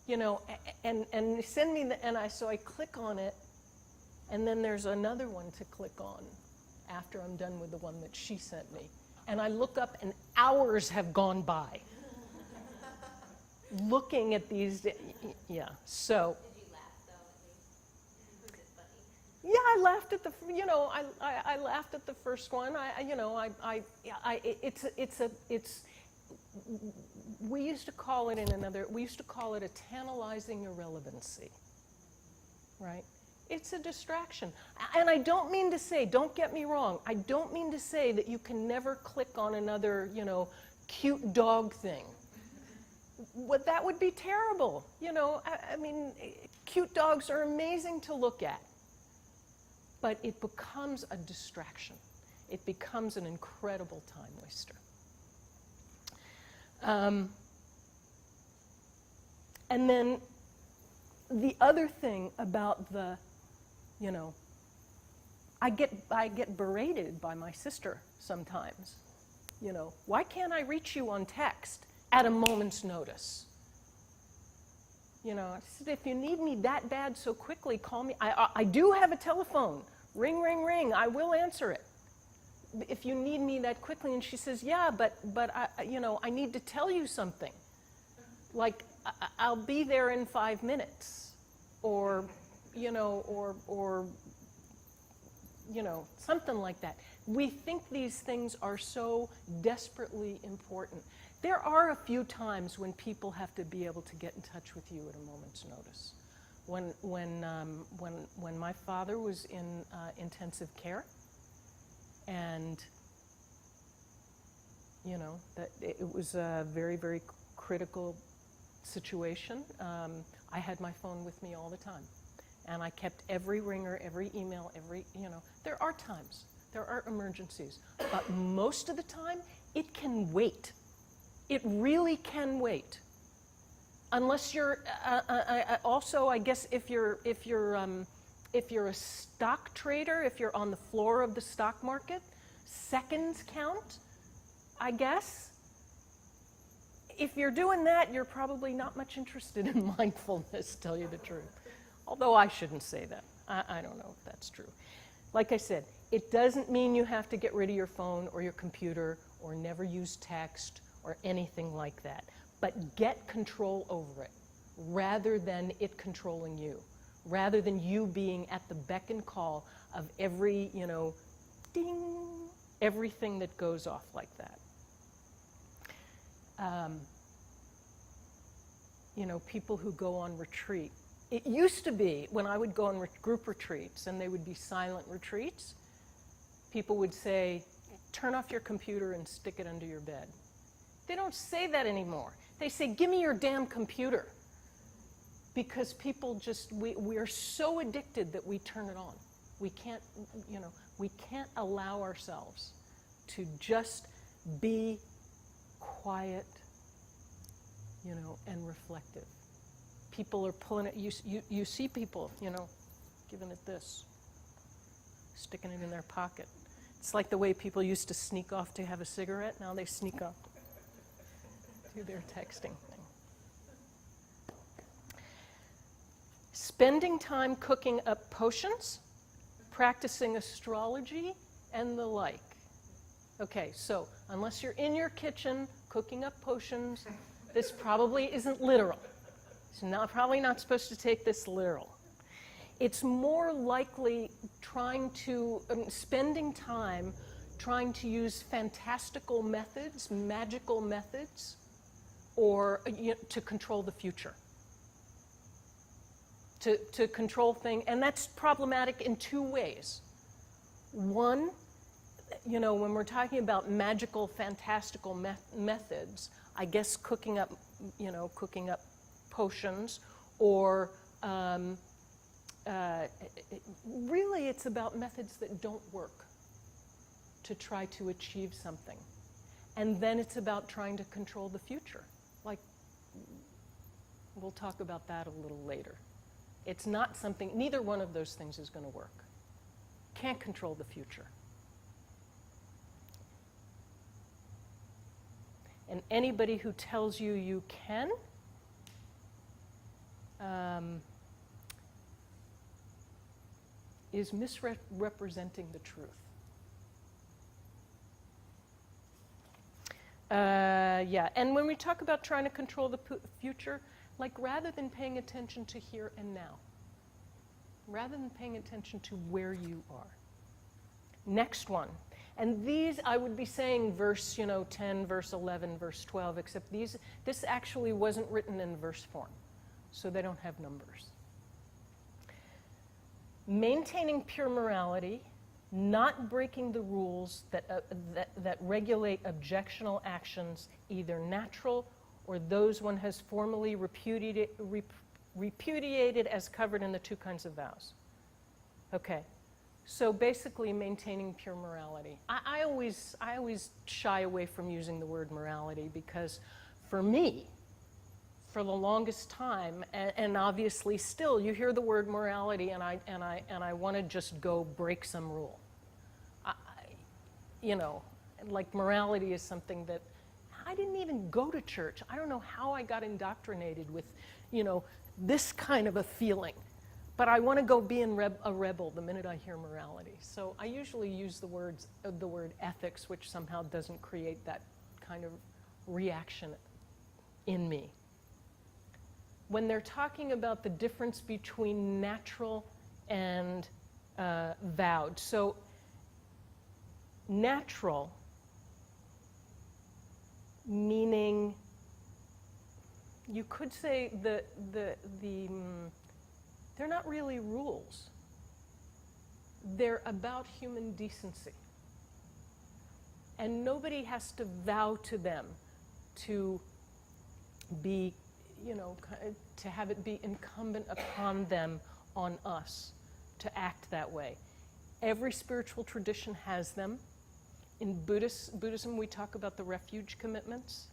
you know, and send me so I click on it, and then there's another one to click on after I'm done with the one that she sent me, and I look up and hours have gone by looking at these, yeah. So. Did you laugh though? Was it funny? Yeah, I laughed at the, you know, I laughed at the first one. We used to call it a tantalizing irrelevancy, right? It's a distraction. And I don't mean to say, don't get me wrong, I don't mean to say that you can never click on another, you know, cute dog thing. That would be terrible, you know. I mean, cute dogs are amazing to look at. But it becomes a distraction. It becomes an incredible time waster. And then the other thing about the, you know, I get berated by my sister sometimes. You know, why can't I reach you on text at a moment's notice? I said, if you need me that bad so quickly, call me. I do have a telephone. Ring, ring, ring. I will answer it. If you need me that quickly. And she says, yeah, but I need to tell you something. Like, I'll be there in 5 minutes. Or something like that. We think these things are so desperately important. There are a few times when people have to be able to get in touch with you at a moment's notice. When my father was in intensive care, and that it was a very, very critical situation. I had my phone with me all the time, and I kept every ringer, every email, there are times, there are emergencies, but most of the time it can wait. It really can wait, unless you're. Also, I guess if you're a stock trader, if you're on the floor of the stock market, seconds count, I guess. If you're doing that, you're probably not much interested in mindfulness, to tell you the truth. Although I shouldn't say that. I don't know if that's true. Like I said, it doesn't mean you have to get rid of your phone or your computer or never use text or anything like that. But get control over it, rather than it controlling you, rather than you being at the beck and call of every, ding, everything that goes off like that. People who go on retreat. It used to be, when I would go on group retreats, and they would be silent retreats, people would say, turn off your computer and stick it under your bed. They don't say that anymore. They say, give me your damn computer. Because people just, we are so addicted that we turn it on. We can't allow ourselves to just be quiet, and reflective. People are pulling it, you see people, giving it this, sticking it in their pocket. It's like the way people used to sneak off to have a cigarette. Now they sneak off to their texting thing. Spending time cooking up potions, practicing astrology, and the like. Okay, so unless you're in your kitchen cooking up potions, this probably isn't literal. It's probably not supposed to take this literal. It's more likely spending time trying to use fantastical methods, magical methods, or to control the future. To control things, and that's problematic in two ways. One, when we're talking about magical, fantastical methods, I guess cooking up potions, or really it's about methods that don't work to try to achieve something. And then it's about trying to control the future. Like, we'll talk about that a little later. It's not something, neither one of those things is going to work. Can't control the future. And anybody who tells you you can, is misrepresenting the truth. And when we talk about trying to control the future, like rather than paying attention to here and now, rather than paying attention to where you are. Next one. And these, I would be saying verse 10, verse 11, verse 12, except this actually wasn't written in verse form, so they don't have numbers. Maintaining pure morality, not breaking the rules that regulate objectional actions, either natural or those one has formally repudiated as covered in the two kinds of vows. Okay. So basically maintaining pure morality. I always shy away from using the word morality because for me, for the longest time, and obviously still, you hear the word morality and I want to just go break some rule. Like morality is something that I didn't even go to church. I don't know how I got indoctrinated with, this kind of a feeling. But I want to go be a rebel the minute I hear morality. So I usually use the word ethics, which somehow doesn't create that kind of reaction in me. When they're talking about the difference between natural and vowed. So natural meaning, you could say they're not really rules. They're about human decency. And nobody has to vow to them to be, to have it be incumbent upon them, on us, to act that way. Every spiritual tradition has them. In Buddhism, we talk about the refuge commitments.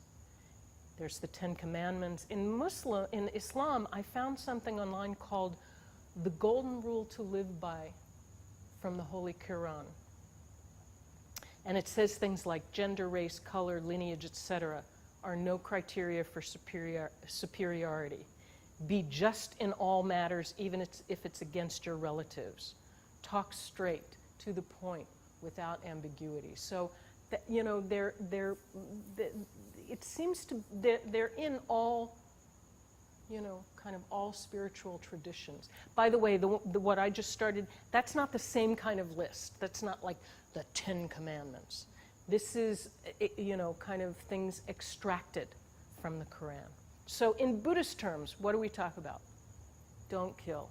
There's the 10 Commandments. In Islam, I found something online called the Golden Rule to Live By from the Holy Quran. And it says things like gender, race, color, lineage, etc. are no criteria for superiority. Be just in all matters, even if it's against your relatives. Talk straight, to the point, without ambiguity. So, it seems to, they're in all, kind of all spiritual traditions. By the way, what I just started, that's not the same kind of list. That's not like the 10 Commandments. This is, kind of things extracted from the Quran. So in Buddhist terms, what do we talk about? Don't kill.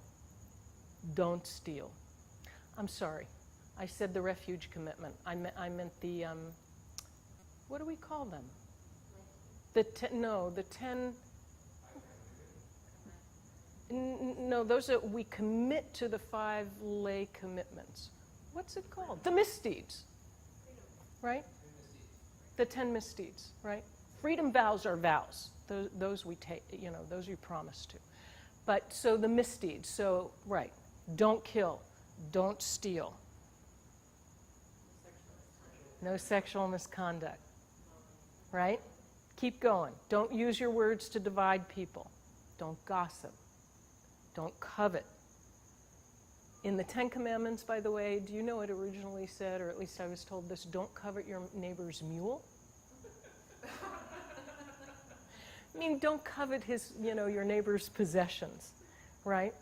Don't steal. I'm sorry. I said the refuge commitment. I meant the, what do we call them? The 10, no, those are, we commit to the 5 lay commitments. What's it called? The misdeeds, right? The 10 misdeeds, right? Freedom vows are vows. Those we take, those we promise to. But so the misdeeds, so, right, don't kill, don't steal. No sexual misconduct, right? Keep going. Don't use your words to divide people. Don't gossip. Don't covet. In the 10 Commandments, by the way, do you know it originally said, or at least I was told this, don't covet your neighbor's mule? I mean, don't covet his, your neighbor's possessions, right?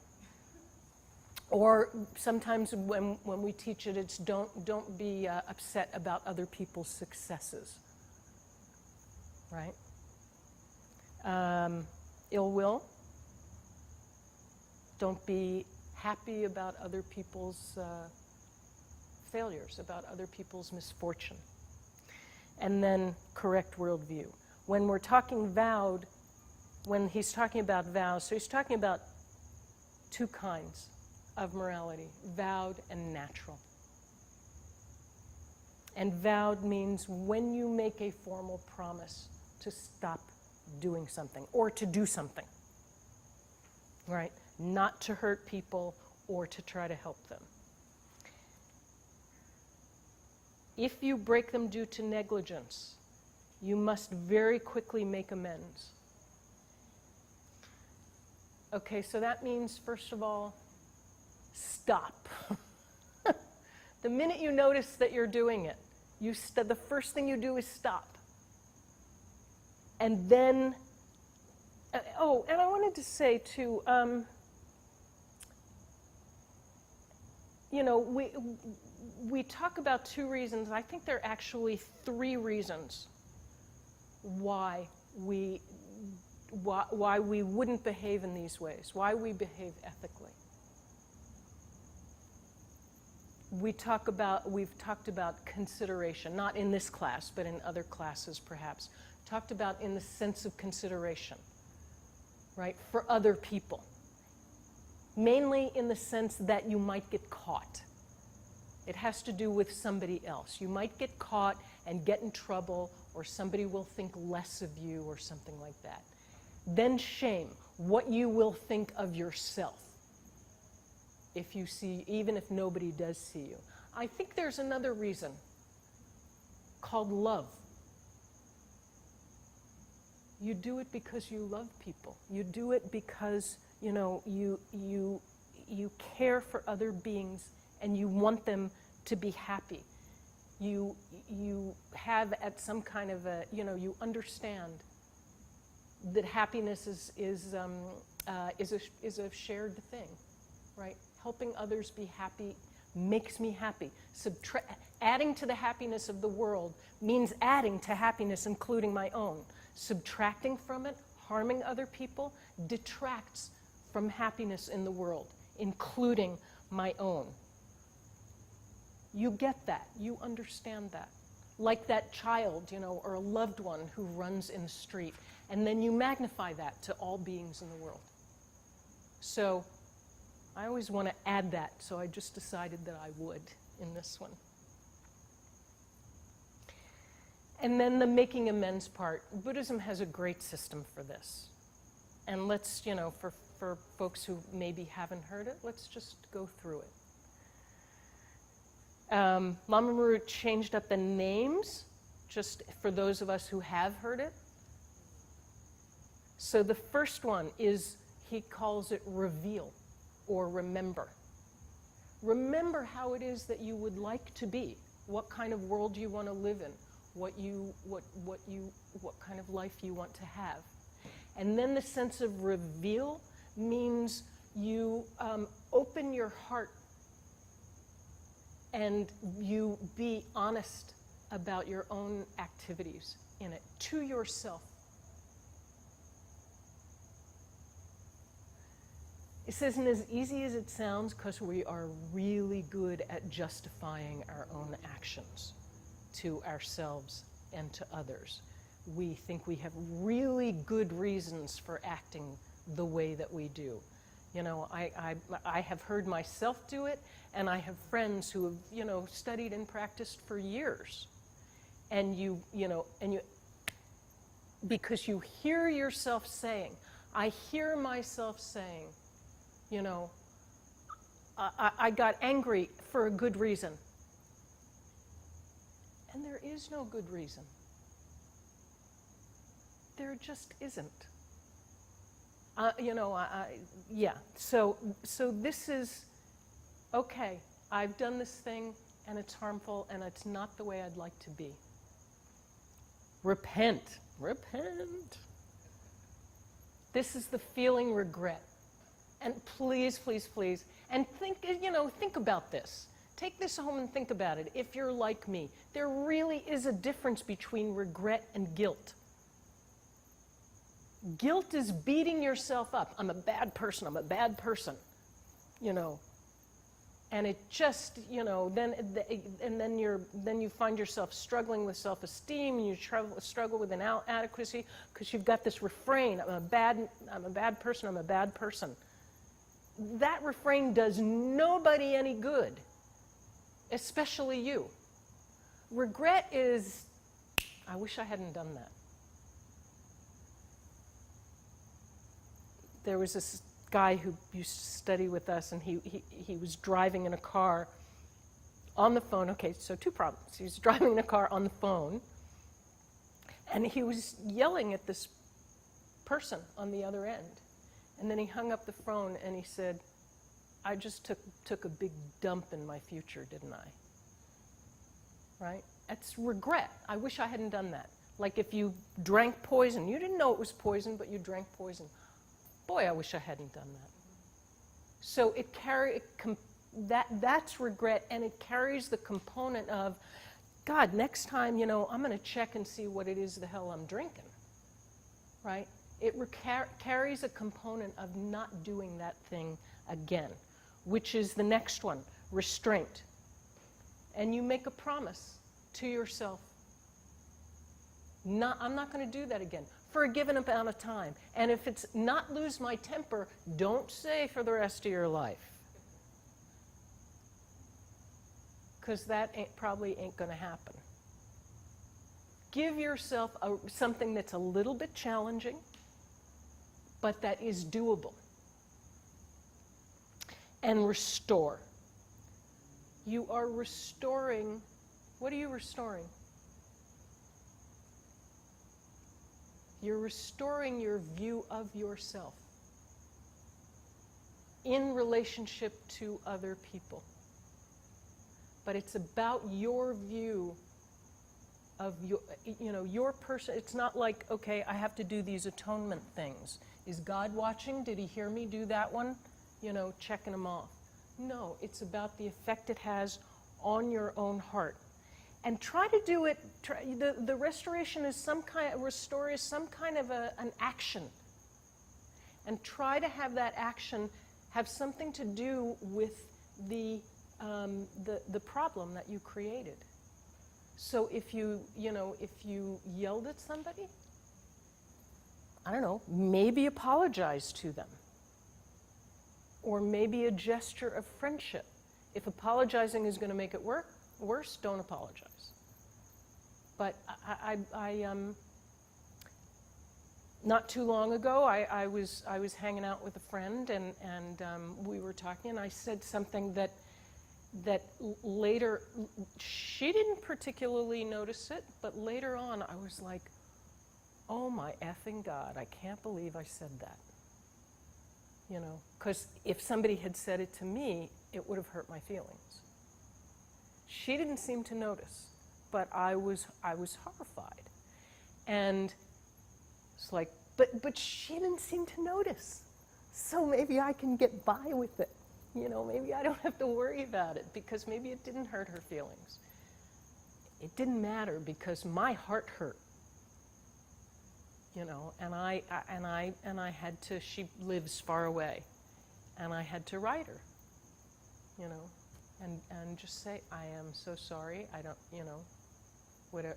Or sometimes when we teach it, it's don't be upset about other people's successes, right? Ill will. Don't be happy about other people's failures, about other people's misfortune. And then correct worldview. When we're talking vowed, when he's talking about vows, so he's talking about 2 kinds of morality, vowed and natural. And vowed means when you make a formal promise to stop doing something or to do something, right? Not to hurt people or to try to help them. If you break them due to negligence, you must very quickly make amends. Okay, so that means, first of all, stop. The minute you notice that you're doing it, the first thing you do is stop. And then, and I wanted to say too, we talk about 2 reasons. I think there are actually 3 reasons why we wouldn't behave in these ways, why we behave ethically. We've talked about consideration, not in this class, but in other classes perhaps. Talked about in the sense of consideration, right, for other people. Mainly in the sense that you might get caught. It has to do with somebody else. You might get caught and get in trouble, or somebody will think less of you or something like that. Then shame, what you will think of yourself if you see, even if nobody does see you. I think there's another reason called love. You do it because you love people. You do it because You know, you care for other beings and you want them to be happy. You have at some kind of a, you know, you understand that happiness is a shared thing, right? Helping others be happy makes me happy. Adding to the happiness of the world means adding to happiness, including my own. Subtracting from it, harming other people, detracts from happiness in the world, including my own. You get that. You understand that. Like that child, you know, or a loved one who runs in the street, and then you magnify that to all beings in the world. So I always want to add that, so I just decided that I would in this one. And then the making amends part. Buddhism has a great system for this. And let's, you know, for folks who maybe haven't heard it, let's just go through it. Lama Marut changed up the names, just for those of us who have heard it. So the first one is, he calls it reveal, or remember. Remember how it is that you would like to be, what kind of world you want to live in, what kind of life you want to have. And then the sense of reveal means you open your heart and you be honest about your own activities in it, to yourself. This isn't as easy as it sounds because we are really good at justifying our own actions to ourselves and to others. We think we have really good reasons for acting the way that we do. You know, I have heard myself do it, and I have friends who have, you know, studied and practiced for years. And you know, because you hear yourself saying, I hear myself saying, you know, I got angry for a good reason. And there is no good reason. There just isn't. You know, yeah. So this is, okay, I've done this thing and it's harmful and it's not the way I'd like to be. Repent. Repent. This is the feeling regret. And please, please, please, and think, you know, think about this. Take this home and think about it. If you're like me, there really is a difference between regret and guilt. Guilt is beating yourself up. I'm a bad person, I'm a bad person, you know. And it just, you know, then you find yourself struggling with self-esteem, and you struggle with inadequacy because you've got this refrain, I'm a bad person, I'm a bad person. That refrain does nobody any good, especially you. Regret is, I wish I hadn't done that. There was this guy who used to study with us, and he was driving in a car on the phone. Okay, so two problems. He was driving in a car on the phone, and he was yelling at this person on the other end. And then he hung up the phone and he said, I just took a big dump in my future, didn't I? Right? That's regret. I wish I hadn't done that. Like if you drank poison. You didn't know it was poison, but you drank poison. Boy, I wish I hadn't done that. So that's regret, and it carries the component of, God, next time, you know, I'm going to check and see what it is the hell I'm drinking. Right? It carries a component of not doing that thing again, which is the next one, restraint. And you make a promise to yourself. I'm not going to do that again for a given amount of time. And if it's not lose my temper, don't say for the rest of your life. Because that probably ain't going to happen. Give yourself something that's a little bit challenging, but that is doable. And restore. You are restoring. What are you restoring? You're restoring your view of yourself. in relationship to other people. But it's about your view of your person. It's not like, okay, I have to do these atonement things. Is God watching? Did he hear me do that one? Checking them off. No, it's about the effect it has on your own heart. And try to do it, the restoration is restore is some kind of an action. And try to have that action have something to do with the problem that you created. So if you yelled at somebody, I don't know, maybe apologize to them. Or maybe a gesture of friendship. If apologizing is going to make it worse, don't apologize. But not too long ago, I was hanging out with a friend, and we were talking, and I said something that later, she didn't particularly notice it, but later on I was like, oh my effing God, I can't believe I said that. Because if somebody had said it to me, it would have hurt my feelings. She didn't seem to notice, but I was horrified. And it's like, but she didn't seem to notice. So maybe I can get by with it. Maybe I don't have to worry about it because maybe it didn't hurt her feelings. It didn't matter because my heart hurt. And I had to, she lives far away, and I had to write her, and just say, I am so sorry, I don't, whatever,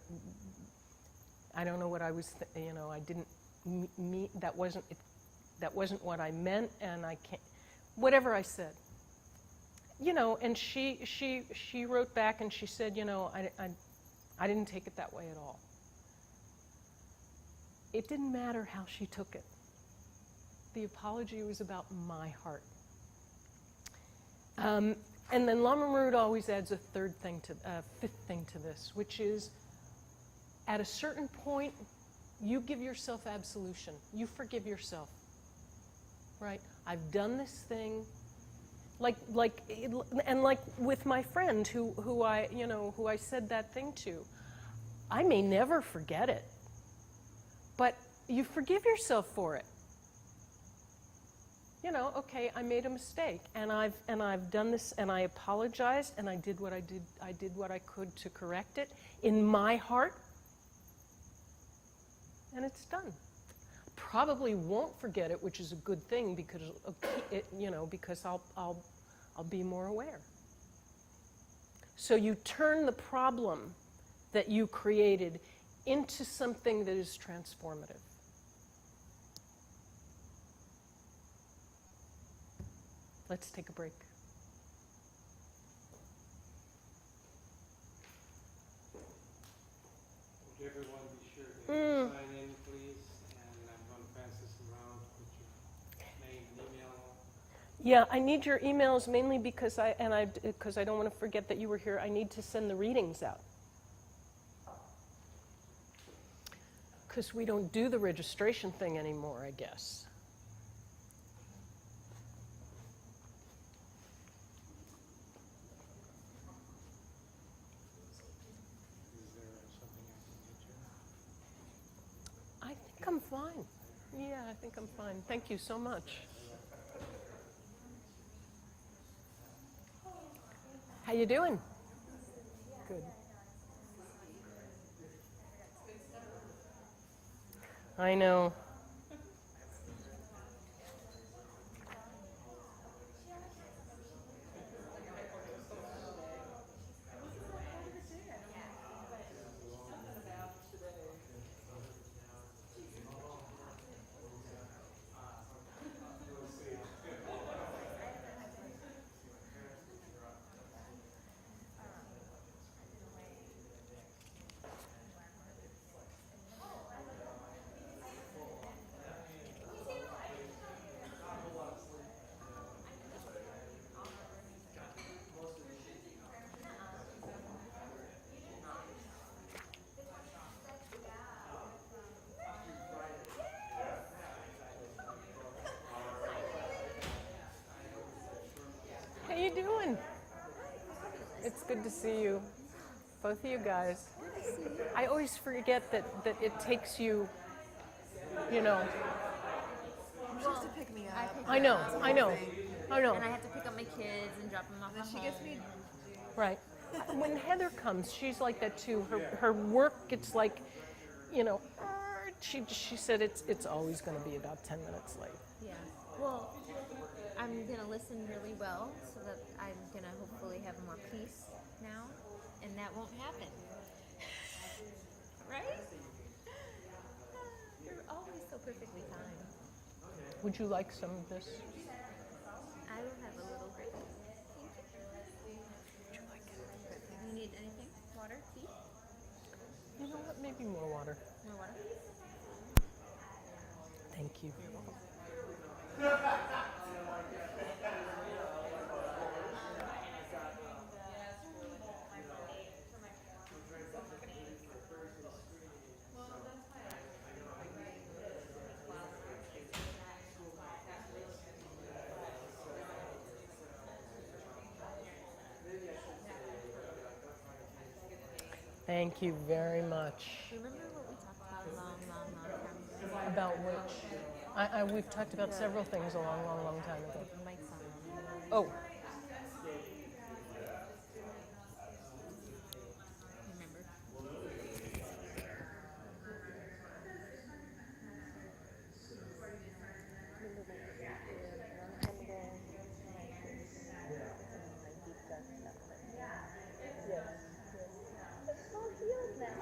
I don't know what I was, I didn't mean, that wasn't what I meant, and I can't, whatever I said. And she wrote back and she said, I didn't take it that way at all. It didn't matter how she took it. The apology was about my heart. And then Lama Marut always adds a fifth thing to this, which is, at a certain point, you give yourself absolution. You forgive yourself, right? I've done this thing, like with my friend who I said that thing to. I may never forget it. But you forgive yourself for it. Okay, I made a mistake, and I've done this, and I apologized, and I did what I did. I did what I could to correct it in my heart, and it's done. Probably won't forget it, which is a good thing because because I'll be more aware. So you turn the problem that you created into something that is transformative. Let's take a break. Would everyone be sure to sign in, please? And I'm going to pass this around. Put your name and email. Yeah, I need your emails mainly because I don't want to forget that you were here. I need to send the readings out. Because we don't do the registration thing anymore, I guess. Is there something I can get you? I think I'm fine. Yeah, I think I'm fine. Thank you so much. How you doing? Good. I know. you doing? It's good to see you, both of you guys. I always forget that it takes you, you know. She has to pick me up. I know. And And I have to pick up my kids and drop them off then at she home. gets me. Right. When Heather comes, she's like that too. Her work, it's like, you know, she said it's always going to be about 10 minutes late. Yeah. Well, I'm gonna listen really well so that I'm gonna hopefully have more peace now, and that won't happen. Right? You're always so perfectly timed. Would you like some of this? I will have a little grape. Thank you. You need anything? Water? Tea? You know what? Maybe more water. More water? Thank you. Thank you very much. Remember what we talked about a long time ago? About which? We've talked about several things a long time ago. The mic's on. Oh, Remember?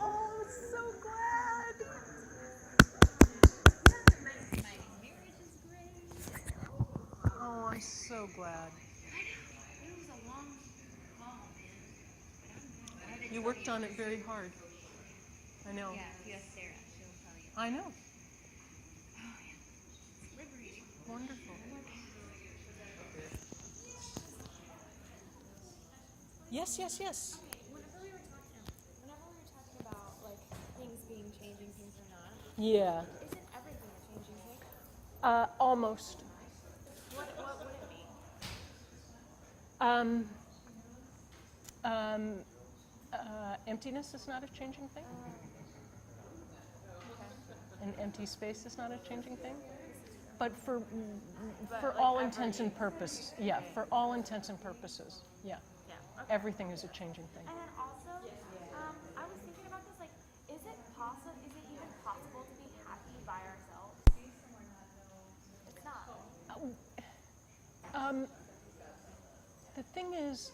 oh, so glad. My marriage is great. Oh, I'm so glad. It was a long haul, man. You worked on it very hard. I know. Yeah, if you ask Sarah, she'll tell you. I know. Oh, yeah. It's liberating. Wonderful. Yes. Whenever we were talking about like things being changing, things are not. Yeah. Isn't everything a changing thing? Almost. What would it be? Emptiness is not a changing thing. An empty space is not a changing thing. But for all intents and purposes, yeah. For all intents and purposes, yeah. Yeah. Everything is a changing thing. And then also, I was thinking about this. Like, is it even possible to be happy by ourselves? It's not. The thing is,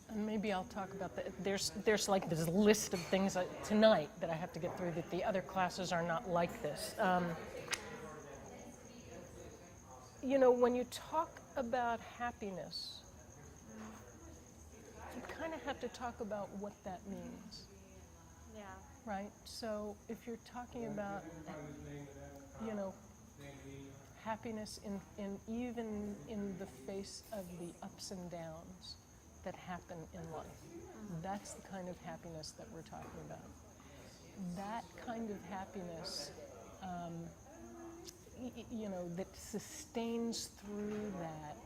and maybe I'll talk about that. There's like this list of things tonight that I have to get through that the other classes are not like this. You know, when you talk about happiness, you kind of have to talk about what that means, Yeah. right? So if you're talking about, you know, happiness in even in the face of the ups and downs that happen in life. That's the kind of happiness that we're talking about. That kind of happiness, you know, that sustains through that,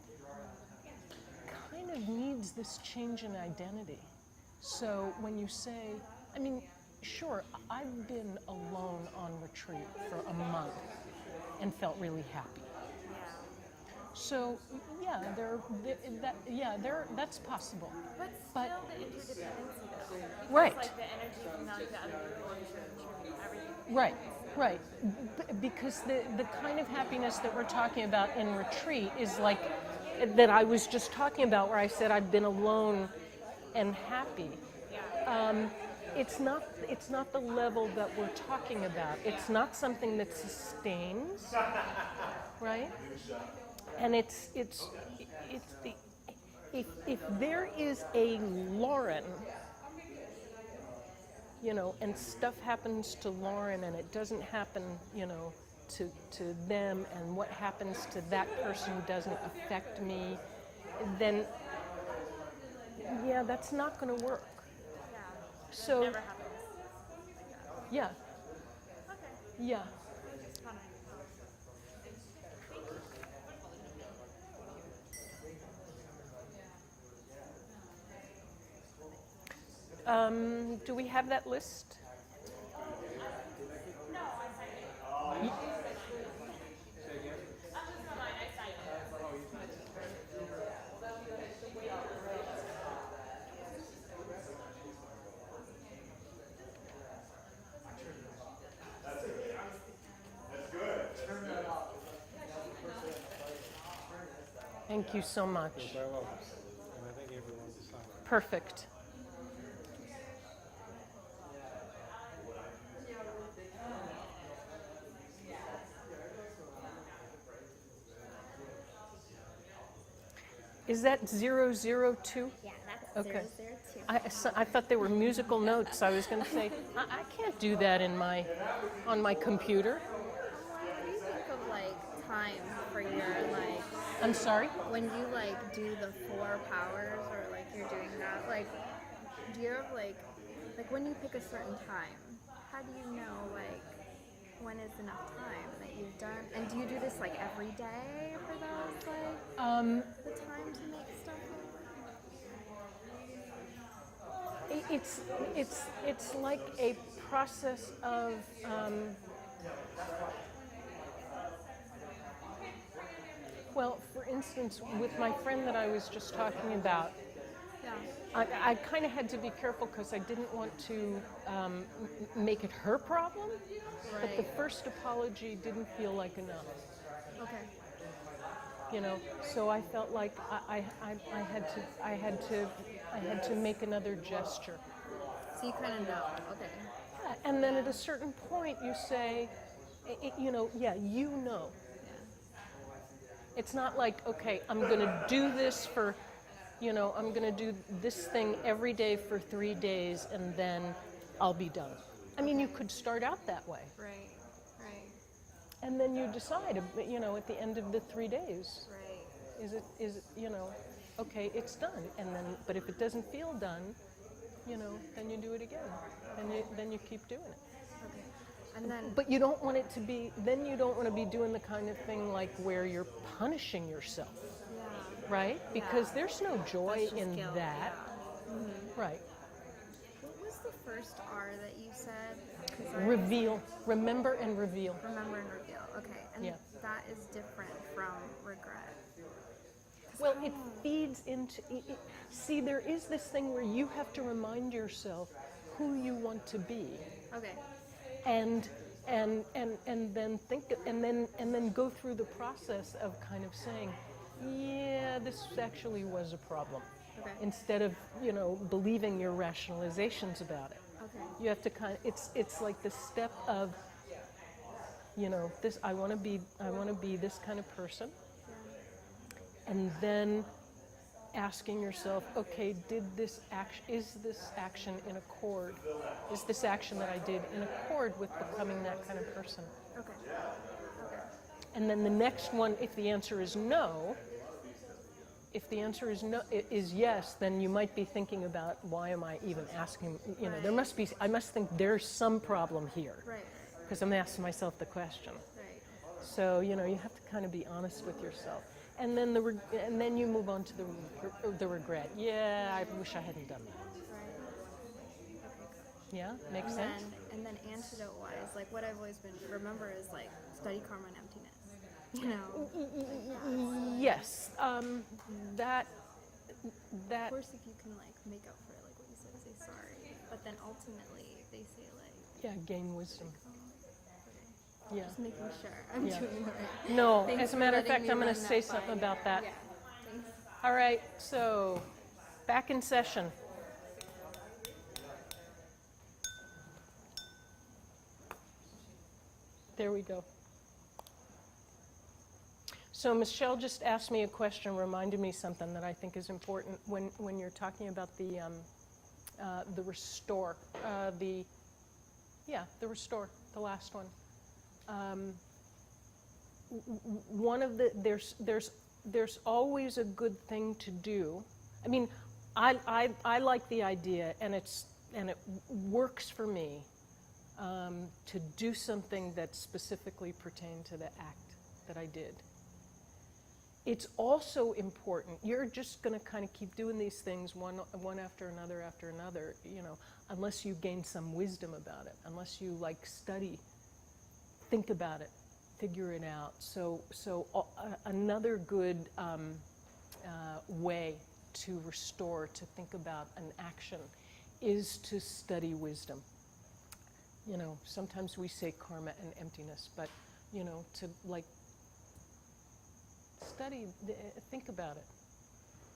kind of needs this change in identity. So when you say, I mean, sure, I've been alone on retreat for a month and felt really happy. So yeah, that's possible. But still the interdependency though. Right. It's like the energy from the other people and contribute everything. Right. Because the kind of happiness that we're talking about in retreat is like that I was just talking about, where I said I've been alone and happy. It's not the level that we're talking about. It's not something that sustains, right? And it's the if there is a Lauren, you know, and stuff happens to Lauren and it doesn't happen, you know, to them, and what happens to that person doesn't affect me, then yeah, that's not going to work. Yeah. So Never happens. yeah, Okay. yeah. Fun. Do we have that list? Thank you so much. You're very welcome. And I think everyone's decided. Perfect. Is that 002? Yeah, that's Okay. 002. I thought they were musical notes. I was going to say, I can't do that on my computer. What do you think of like time for your like I'm sorry? when you like do the 4 powers or like you're doing that, like do you have like when you pick a certain time, how do you know like when is enough time that you've done, and do you do this like every day for those like the time to make stuff It's like a process of well, for instance, with my friend that I was just talking about, yeah I kind of had to be careful because I didn't want to make it her problem. But the right first apology didn't feel like enough, okay you know. So I felt like I had to make another gesture. so you kind of know okay And then at a certain point, you say, you know, you know. yeah It's not like, okay, I'm going to do this for, you know, I'm going to do this thing every day for 3 days and then I'll be done. I mean, you could start out that way. right And then you decide, you know, at the end of the 3 days, right is it, you know, okay, it's done. And then, but if it doesn't feel done, you know, then you do it again. Then you keep doing it. okay and then But you don't want it to be, then you don't want to be doing the kind of thing like where you're punishing yourself, yeah right? Because there's no joy That's just in guilt, that. yeah. Right. What was the first R that you said? 'Cause Reveal. Remember and reveal. remember and reveal. Okay, and Yeah. that is different from regret. Well, it feeds into, see, there is this thing where you have to remind yourself who you want to be. Okay. And then think, and then go through the process of kind of saying, yeah, this actually was a problem. Okay. Instead of, you know, believing your rationalizations about it. Okay. You have to kind of, it's like the step of, you know, this, I want to be this kind of person. And then asking yourself, okay, is this action in accord? Is this action that I did in accord with becoming that kind of person? Okay. Okay. And then the next one, if the answer is no, is yes, then you might be thinking about, why am I even asking, you know, I must think there's some problem here. Right. Because I'm asking myself the question. Right. So, you know, you have to kind of be honest with yourself. And then and then you move on to the regret. Yeah, I wish I hadn't done that. Right. Okay. Yeah, makes sense? And then antidote-wise, like what I've always been remember is like study karma and emptiness. You know. Yes. That. Of course, if you can like make up for it, like what you said, say sorry. But then ultimately, they say like. Yeah, gain wisdom. Okay. Yeah. Just making sure I'm Yeah. doing it right. No, Thanks as a for matter of letting fact, me I'm going to run say that something by about you. that. Yeah. Thanks. All right, so back in session. There we go. So Michelle just asked me a question, reminded me something that I think is important when you're talking about the restore, the restore, the last one. One of the there's always a good thing to do. I mean, I like the idea, and it works for me to do something that specifically pertained to the act that I did. it's also important, you're just going to kind of keep doing these things one after another, you know, unless you gain some wisdom about it, unless you like study, think about it, figure it out. So another good way to restore, to think about an action, is to study wisdom. You know, sometimes we say karma and emptiness, but, you know, to like study, think about it,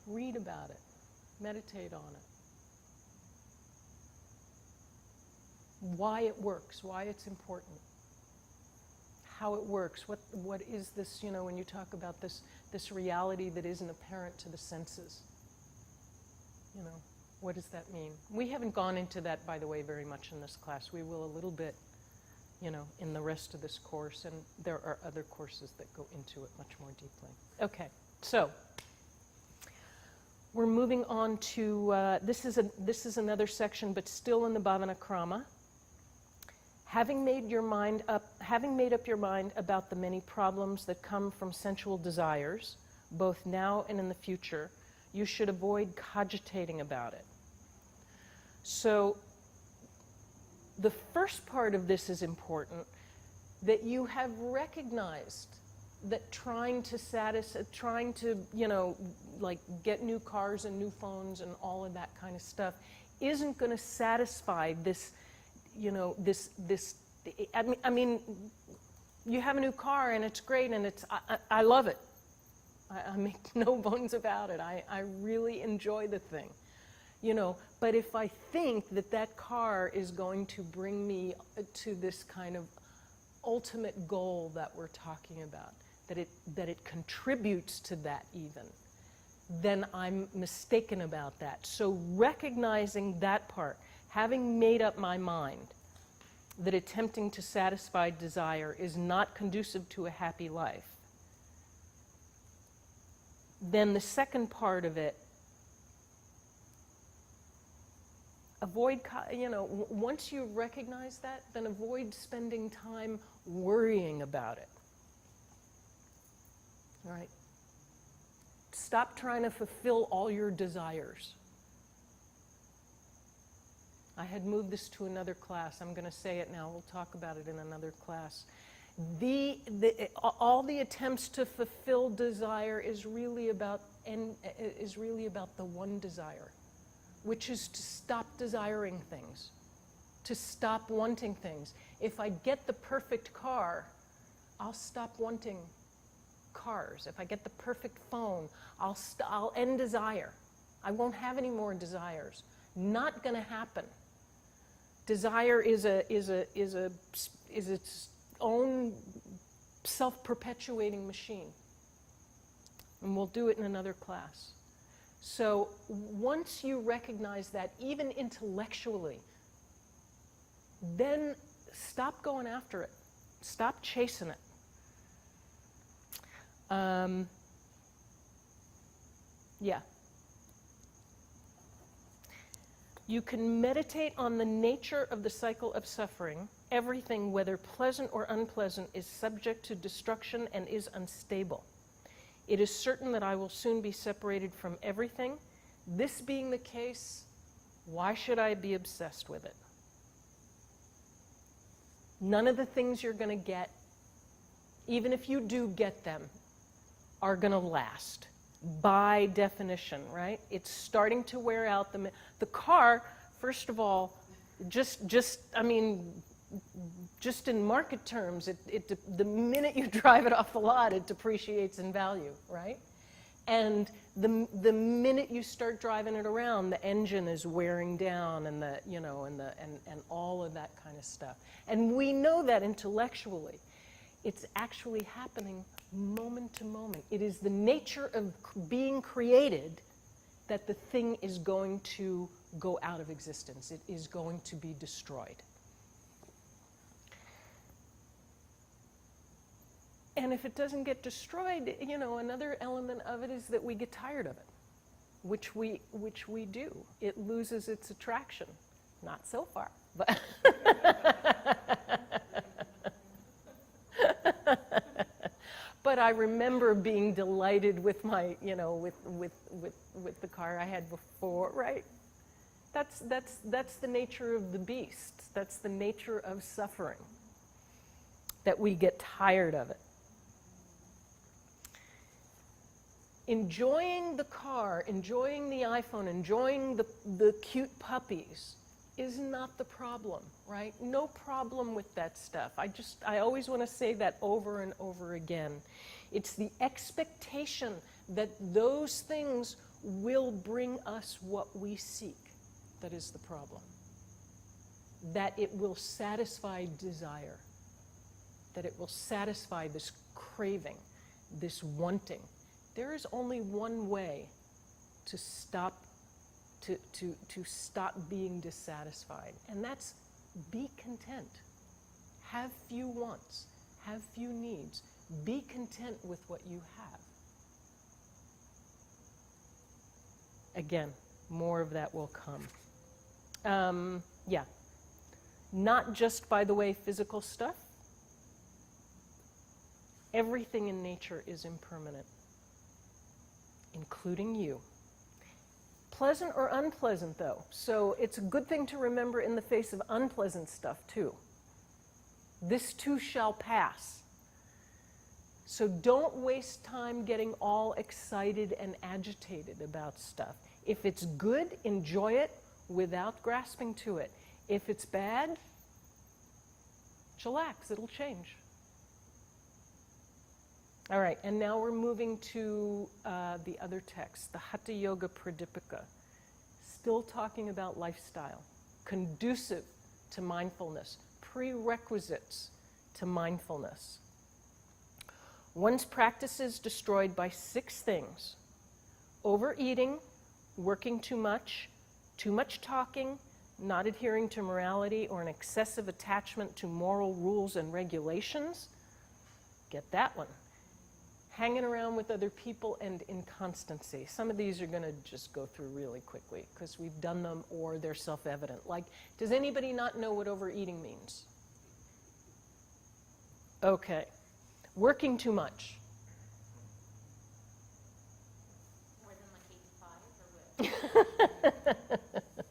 read about it, meditate on it. Why it works, why it's important, how it works, what is this, you know, when you talk about this reality that isn't apparent to the senses. You know, what does that mean? We haven't gone into that, by the way, very much in this class. We will a little bit, you know, in the rest of this course, and there are other courses that go into it much more deeply. Okay, so we're moving on to, this is another section, but still in the Bhavanakrama. Having made up your mind about the many problems that come from sensual desires, both now and in the future, you should avoid cogitating about it. So the first part of this is important, that you have recognized that trying to, you know, like get new cars and new phones and all of that kind of stuff isn't going to satisfy this, you know, I mean, you have a new car and it's great and I love it. I make no bones about it. I really enjoy the thing, you know. But if I think that car is going to bring me to this kind of ultimate goal that we're talking about, that it contributes to that even, then I'm mistaken about that. So recognizing that part, having made up my mind that attempting to satisfy desire is not conducive to a happy life, then the second part of it, avoid, you know, once you recognize that, then avoid spending time worrying about it. All right? Stop trying to fulfill all your desires. I had moved this to another class. I'm going to say it now. We'll talk about it in another class. All the attempts to fulfill desire is really about the one desire, which is to stop desiring things, to stop wanting things. If I get the perfect car, I'll stop wanting cars. If I get the perfect phone, I'll end desire. I won't have any more desires. Not going to happen. Desire is its own self-perpetuating machine. And we'll do it in another class. So once you recognize that, even intellectually, then stop going after it. Stop chasing it. Yeah. You can meditate on the nature of the cycle of suffering. Everything, whether pleasant or unpleasant, is subject to destruction and is unstable. It is certain that I will soon be separated from everything. This being the case, why should I be obsessed with it? None of the things you're going to get, even if you do get them, are going to last. By definition, right? It's starting to wear out. The car, first of all, just in market terms, the minute you drive it off the lot, it depreciates in value, right? And the minute you start driving it around, the engine is wearing down, and and all of that kind of stuff. And we know that intellectually. It's actually happening moment to moment. It is the nature of being created that the thing is going to go out of existence. It is going to be destroyed. And if it doesn't get destroyed, you know, another element of it is that we get tired of it, which we do. It loses its attraction. Not so far, but But I remember being delighted with my, you know, with the car I had before, right? That's the nature of the beast. That's the nature of suffering, that we get tired of it. Enjoying the car, enjoying the iPhone, enjoying the cute puppies is not the problem, right? No problem with that stuff. I always want to say that over and over again. It's the expectation that those things will bring us what we seek that is the problem. That it will satisfy desire. That it will satisfy this craving, this wanting. There is only one way to stop stop being dissatisfied, and that's be content. Have few wants, have few needs. Be content with what you have. Again, more of that will come. Yeah. Not just, by the way, physical stuff. Everything in nature is impermanent, including you. Pleasant or unpleasant, though. So it's a good thing to remember in the face of unpleasant stuff, too. This too shall pass. So don't waste time getting all excited and agitated about stuff. If it's good, enjoy it without grasping to it. If it's bad, chillax, it'll change. All right, and now we're moving to the other text, the Hatha Yoga Pradipika. Still talking about lifestyle, conducive to mindfulness, prerequisites to mindfulness. One's practice is destroyed by 6 things: overeating, working too much talking, not adhering to morality, or an excessive attachment to moral rules and regulations. Get that one. Hanging around with other people, and inconstancy. Some of these are going to just go through really quickly because we've done them or they're self-evident. Like, does anybody not know what overeating means? Okay. Working too much. More than like 8 to 5 or what?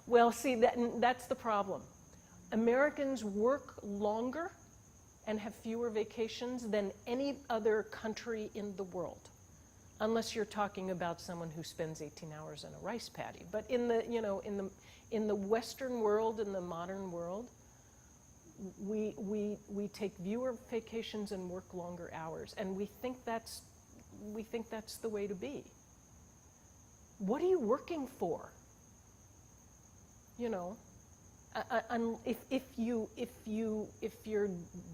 Well, see, that's the problem. Americans work longer and have fewer vacations than any other country in the world, unless you're talking about someone who spends 18 hours in a rice paddy. But in the, you know, in the Western world, in the modern world, we take fewer vacations and work longer hours, and we think that's the way to be. What are you working for? You know. If your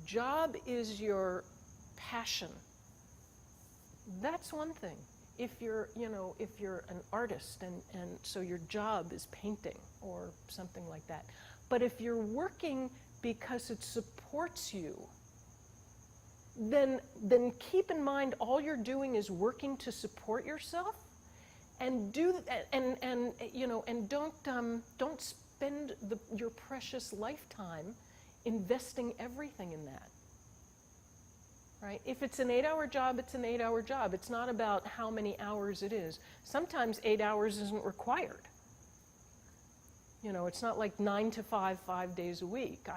job is your passion, that's one thing. If you're an artist and so your job is painting or something like that. But if you're working because it supports you, then keep in mind all you're doing is working to support yourself, and don't spend your precious lifetime investing everything in that, right? If it's an 8-hour job, it's an 8-hour job. It's not about how many hours it is. Sometimes 8 hours isn't required. You know, it's not like 9 to 5, 5 days a week.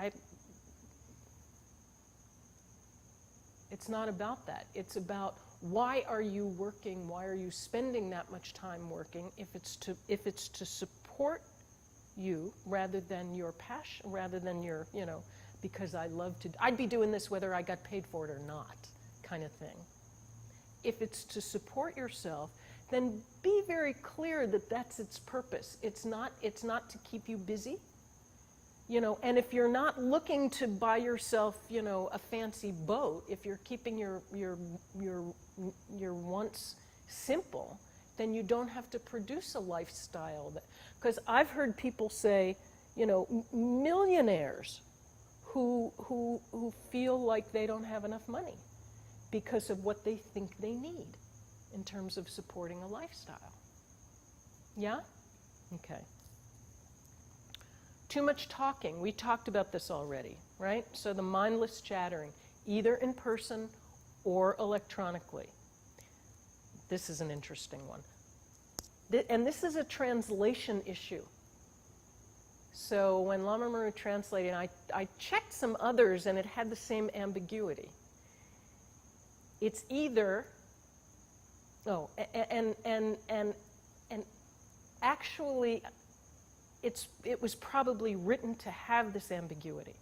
It's not about that. It's about why are you working? Why are you spending that much time working? If it's to support you rather than your passion, rather than your, you know, because I'd be doing this whether I got paid for it or not, kind of thing. If it's to support yourself, then be very clear that that's its purpose. It's not to keep you busy, you know. And if you're not looking to buy yourself, you know, a fancy boat, if you're keeping your wants simple, then you don't have to produce a lifestyle that. Because I've heard people say, you know, millionaires who feel like they don't have enough money because of what they think they need in terms of supporting a lifestyle. Yeah? Okay. Too much talking. We talked about this already, right? So the mindless chattering, either in person or electronically. This is an interesting one. And this is a translation issue. So when Lama Marut translated, I checked some others and it had the same ambiguity. It's either, and actually it was probably written to have this ambiguity.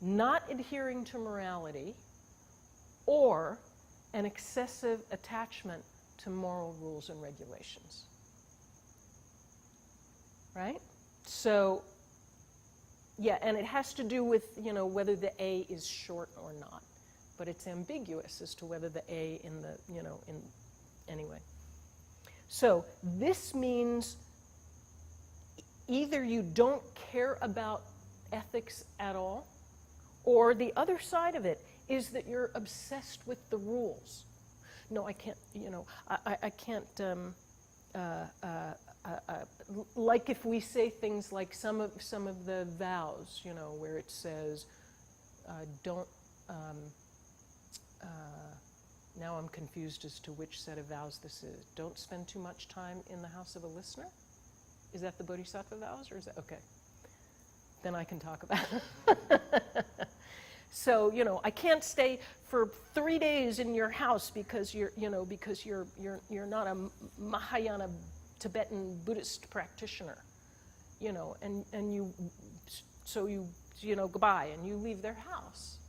Not adhering to morality or an excessive attachment to moral rules and regulations. Right? So, yeah, and it has to do with, whether the A is short or not. But it's ambiguous as to whether the A in the, anyway. So this means either you don't care about ethics at all, or the other side of it is that you're obsessed with the rules. No, I can't, I can't, like if we say things like some of the vows, where it says, don't, now I'm confused as to which set of vows this is. Don't spend too much time in the house of a listener? Is that the Bodhisattva vows, or is that, okay. Then I can talk about it. So, I can't stay for 3 days in your house because you're not a Mahayana Tibetan Buddhist practitioner, and you, so you goodbye, and you leave their house.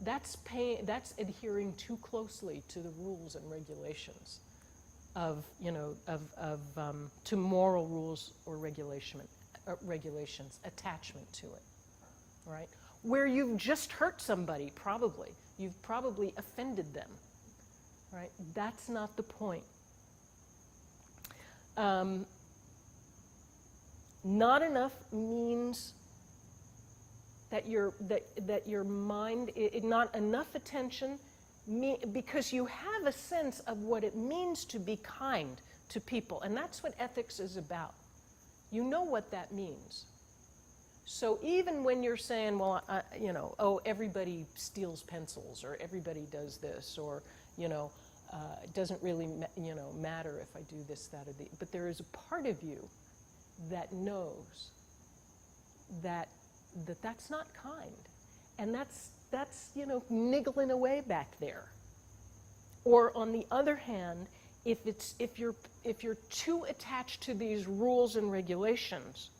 That's adhering too closely to the rules and regulations of, to moral rules or regulations, attachment to it, right? Where you've just hurt somebody, probably. You've probably offended them, right? That's not the point. Not enough means that your mind, not enough attention, because you have a sense of what it means to be kind to people, and that's what ethics is about. You know what that means. So even when you're saying, well, everybody steals pencils, or everybody does this, or, it doesn't really, matter if I do this, that, or the, but there is a part of you that knows that that's not kind, and that's niggling away back there. Or on the other hand, if you're too attached to these rules and regulations,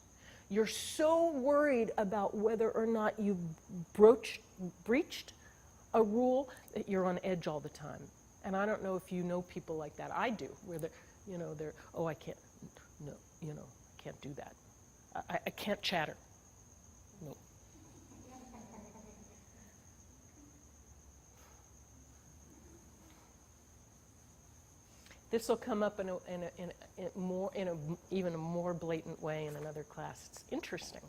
you're so worried about whether or not you've breached a rule that you're on edge all the time. And I don't know if you know people like that. I do, where they're I can't, no, I can't do that. I can't chatter. No. This will come up in even a more blatant way in another class. It's interesting.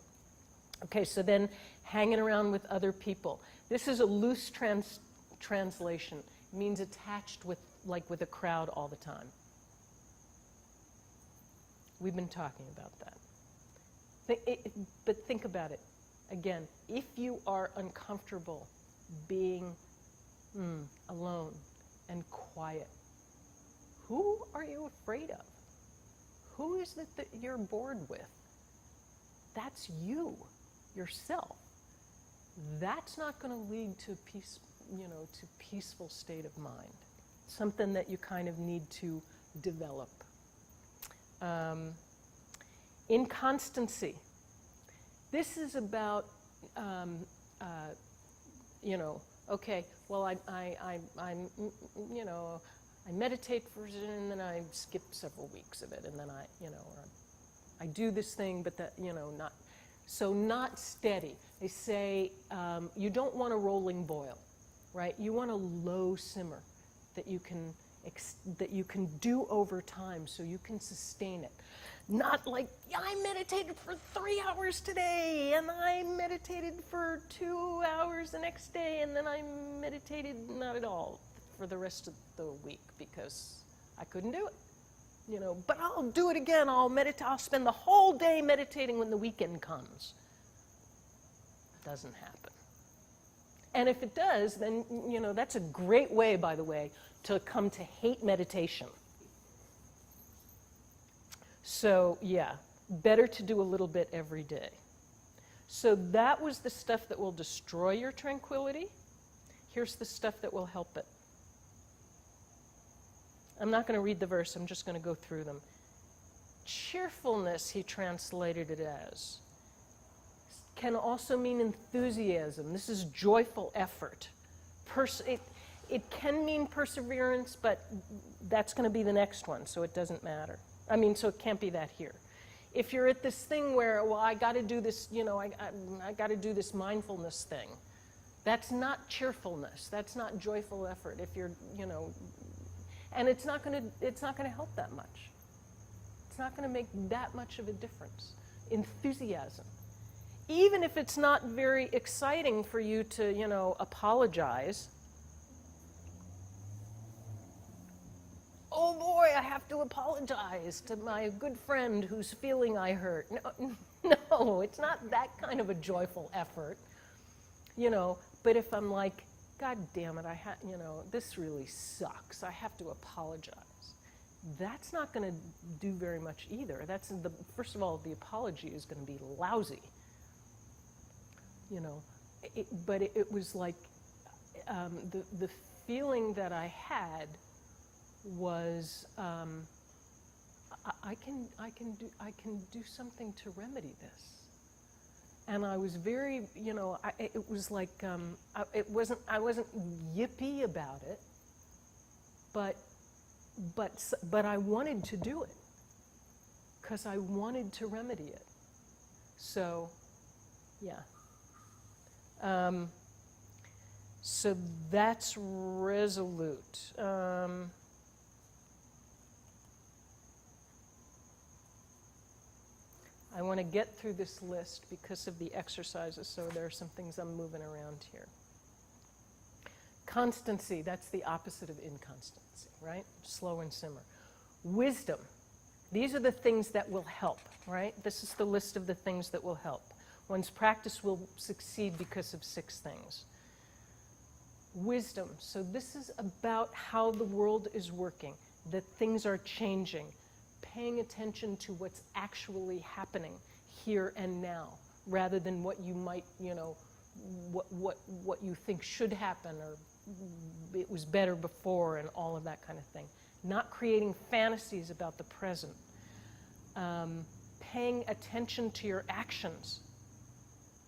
Okay, so then hanging around with other people. This is a loose translation. It means attached with a crowd all the time. We've been talking about that. But think about it. Again, if you are uncomfortable being alone and quiet, who are you afraid of? Who is it that you're bored with? That's you, yourself. That's not going to lead to peace, to peaceful state of mind. Something that you kind of need to develop. Inconstancy. This is about, okay, well, I meditate for it, and then I skip several weeks of it, and then I do this thing, but that, not steady. They say you don't want a rolling boil, right? You want a low simmer that you can do over time, so you can sustain it. Not like, I meditated for 3 hours today, and I meditated for 2 hours the next day, and then I meditated not at all for the rest of the week because I couldn't do it. But I'll do it again. I'll spend the whole day meditating when the weekend comes. Doesn't happen. And if it does, then, that's a great way, by the way, to come to hate meditation. So, yeah, better to do a little bit every day. So that was the stuff that will destroy your tranquility. Here's the stuff that will help it. I'm not going to read the verse, I'm just going to go through them. Cheerfulness, he translated it as, can also mean enthusiasm. This is joyful effort. It can mean perseverance, but that's going to be the next one, so it doesn't matter. So it can't be that here. If you're at this thing where, well, I got to do this, I got to do this mindfulness thing, that's not cheerfulness. That's not joyful effort. If you're, and it's not going to help that much. It's not going to make that much of a difference. Enthusiasm. Even if it's not very exciting for you to, apologize. Oh boy, I have to apologize to my good friend whose feeling I hurt. No, it's not that kind of a joyful effort. But if I'm like, God damn it, this really sucks. I have to apologize. That's not going to do very much either. First of all, the apology is going to be lousy. But it was like the feeling that I had was I can do something to remedy this. And I was very, it was like I wasn't yippy about it, but I wanted to do it because I wanted to remedy it. So, yeah. So that's resolute. I want to get through this list because of the exercises, so there are some things I'm moving around here. Constancy, that's the opposite of inconstancy, right? Slow and simmer. Wisdom, these are the things that will help, right? This is the list of the things that will help. One's practice will succeed because of 6 things. Wisdom, so this is about how the world is working, that things are changing, paying attention to what's actually happening here and now, rather than what you might, what you think should happen, or it was better before, and all of that kind of thing. Not creating fantasies about the present. Paying attention to your actions.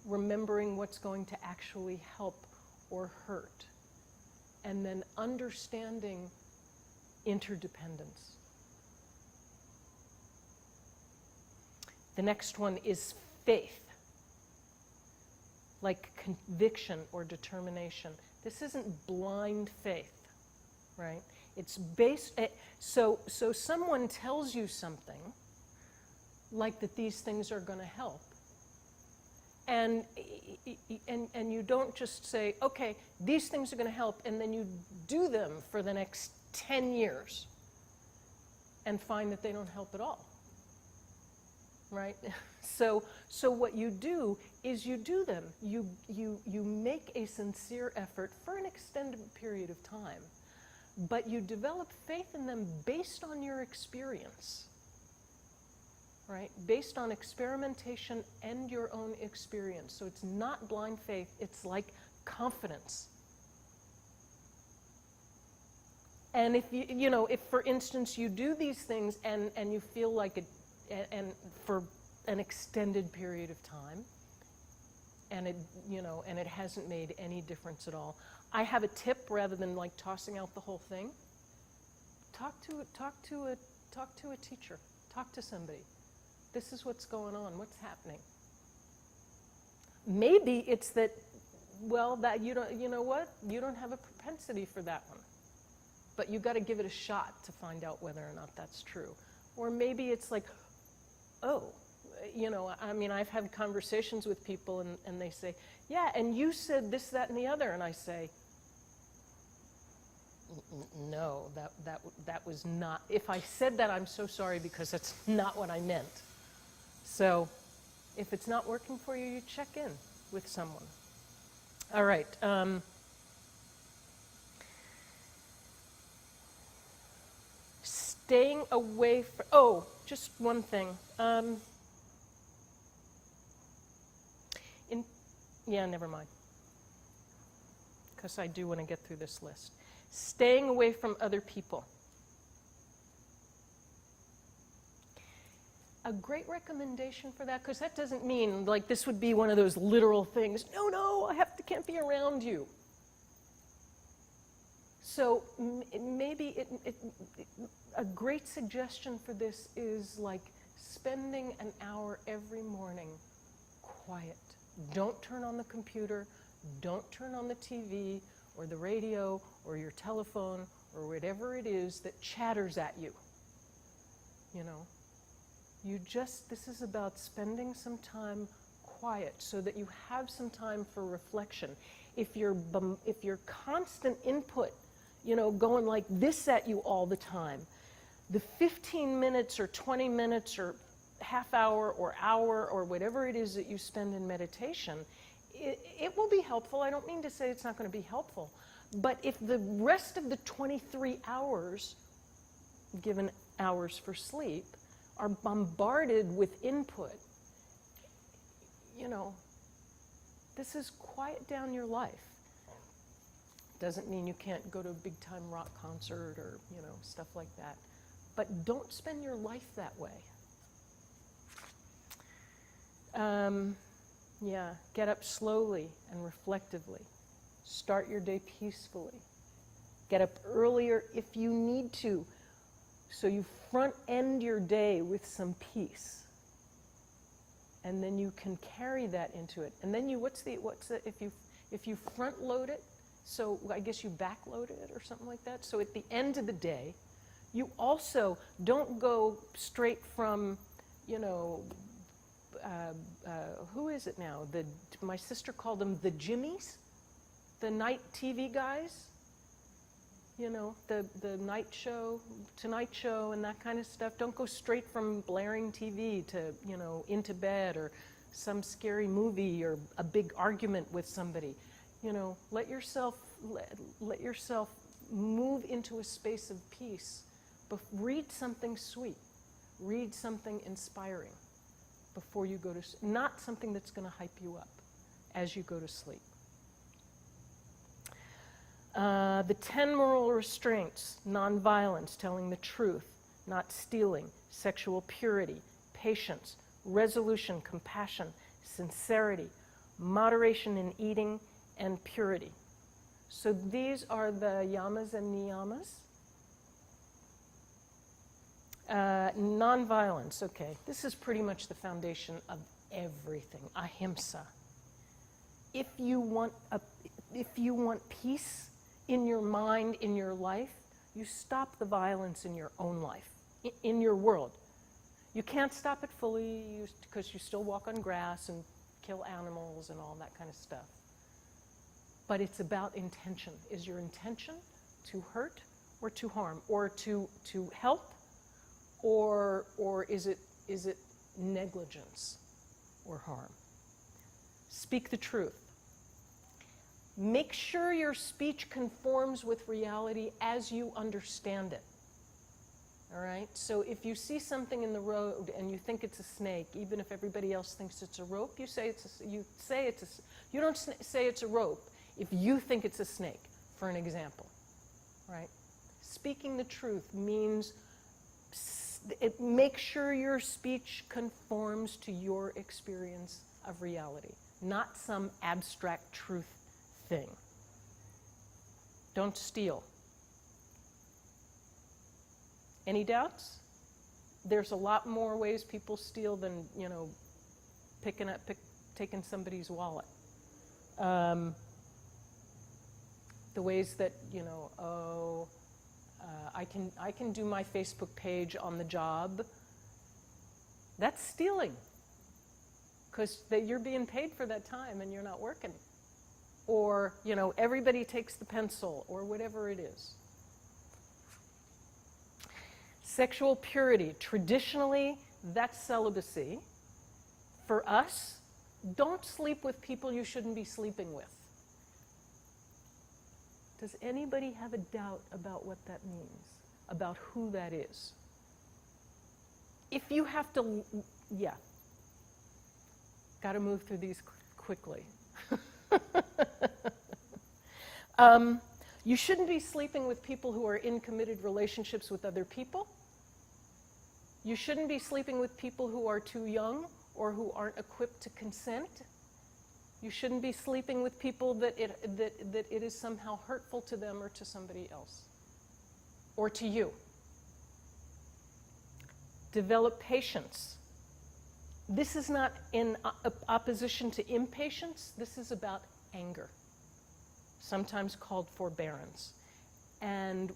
Remembering what's going to actually help or hurt. And then understanding interdependence. The next one is faith, like conviction or determination. This isn't blind faith, right? It's based, so someone tells you something, like that these things are going to help, and you don't just say, okay, these things are going to help, and then you do them for the next 10 years and find that they don't help at all. Right? So what you do is you do them. You make a sincere effort for an extended period of time, but you develop faith in them based on your experience, right? Based on experimentation and your own experience. So it's not blind faith, it's like confidence. And if if for instance you do these things and you feel like it, and for an extended period of time, and it hasn't made any difference at all. I have a tip rather than like tossing out the whole thing. Talk to a teacher. Talk to somebody. This is what's going on. What's happening? Maybe it's that, well, that you know what? You don't have a propensity for that one, but you got to give it a shot to find out whether or not that's true. Or maybe it's like, oh, I've had conversations with people and they say, yeah, and you said this, that, and the other. And I say, no, that was not, if I said that, I'm so sorry because that's not what I meant. So if it's not working for you, you check in with someone. All right. Staying away from, oh, just one thing. Yeah, never mind. Because I do want to get through this list. Staying away from other people. A great recommendation for that, because that doesn't mean like this would be one of those literal things. No, can't be around you. So maybe a great suggestion for this is like spending an hour every morning quiet. Don't turn on the computer, don't turn on the TV or the radio or your telephone or whatever it is that chatters at you. You know, this is about spending some time quiet so that you have some time for reflection. If your constant input, you know, going like this at you all the time, the 15 minutes or 20 minutes or half hour or whatever it is that you spend in meditation, it will be helpful. I don't mean to say it's not going to be helpful. But if the rest of the 23 hours, given hours for sleep, are bombarded with input, you know, this is quiet down your life. Doesn't mean you can't go to a big time rock concert or, you know, stuff like that. But don't spend your life that way. Yeah, get up slowly and reflectively. Start your day peacefully. Get up earlier if you need to, so you front end your day with some peace. And then you can carry that into it. And then if you front load it, so I guess you back load it or something like that. So at the end of the day, you also don't go straight from, you know, who is it now? My sister called them the Jimmies, the night TV guys. You know, the night show, Tonight Show and that kind of stuff. Don't go straight from blaring TV to, you know, into bed or some scary movie or a big argument with somebody. You know, let yourself move into a space of peace. Read something sweet. Read something inspiring before you go to sleep. Not something that's going to hype you up as you go to sleep. The 10 moral restraints: nonviolence, telling the truth, not stealing, sexual purity, patience, resolution, compassion, sincerity, moderation in eating, and purity. So these are the yamas and niyamas. Nonviolence, okay. This is pretty much the foundation of everything. Ahimsa. If you want peace in your mind, in your life, you stop the violence in your own life, in your world. You can't stop it fully because you still walk on grass and kill animals and all that kind of stuff. But it's about intention. Is your intention to hurt or to harm, or to help, or is it negligence or harm? Speak the truth. Make sure your speech conforms with reality as you understand it. All right? So if you see something in the road and you think it's a snake, even if everybody else thinks it's a rope, you don't say it's a rope if you think it's a snake, for an example. Right? Speaking the truth means make sure your speech conforms to your experience of reality, not some abstract truth thing. Don't steal. Any doubts? There's a lot more ways people steal than, you know, taking somebody's wallet. The ways that, you know, I can do my Facebook page on the job. That's stealing, because you're being paid for that time and you're not working. Or, you know, everybody takes the pencil, or whatever it is. Sexual purity. Traditionally, that's celibacy. For us, don't sleep with people you shouldn't be sleeping with. Does anybody have a doubt about what that means? About who that is? If you have to, yeah. Got to move through these quickly. You shouldn't be sleeping with people who are in committed relationships with other people. You shouldn't be sleeping with people who are too young or who aren't equipped to consent. You shouldn't be sleeping with people that it is somehow hurtful to them or to somebody else, or to you. Develop patience. This is not in opposition to impatience. This is about anger, sometimes called forbearance. And,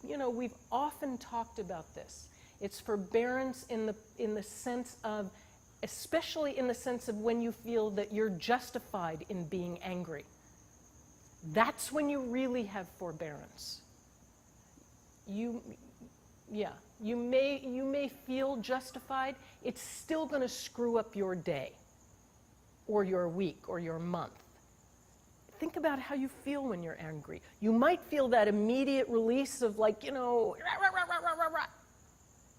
you know, we've often talked about this. It's forbearance in the sense of, especially in the sense of when you feel that you're justified in being angry. That's when you really have forbearance. You may feel justified. It's still going to screw up your day or your week or your month. Think about how you feel when you're angry. You might feel that immediate release of, like, you know, rah, rah, rah, rah, rah, rah,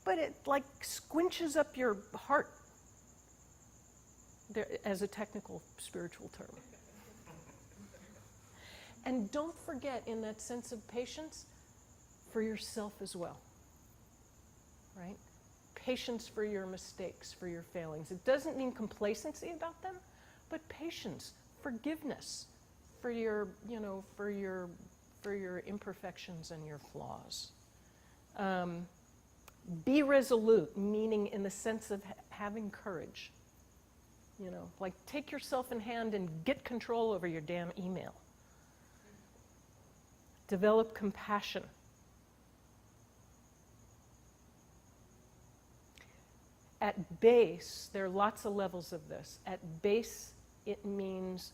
but it like squinches up your heart, there, as a technical spiritual term. And don't forget, in that sense of patience, for yourself as well, right? Patience for your mistakes, for your failings. It doesn't mean complacency about them, but patience, forgiveness for your, you know, for your imperfections and your flaws. Be resolute, meaning in the sense of having courage. You know, like take yourself in hand and get control over your damn email. Develop compassion. At base, there are lots of levels of this. At base, it means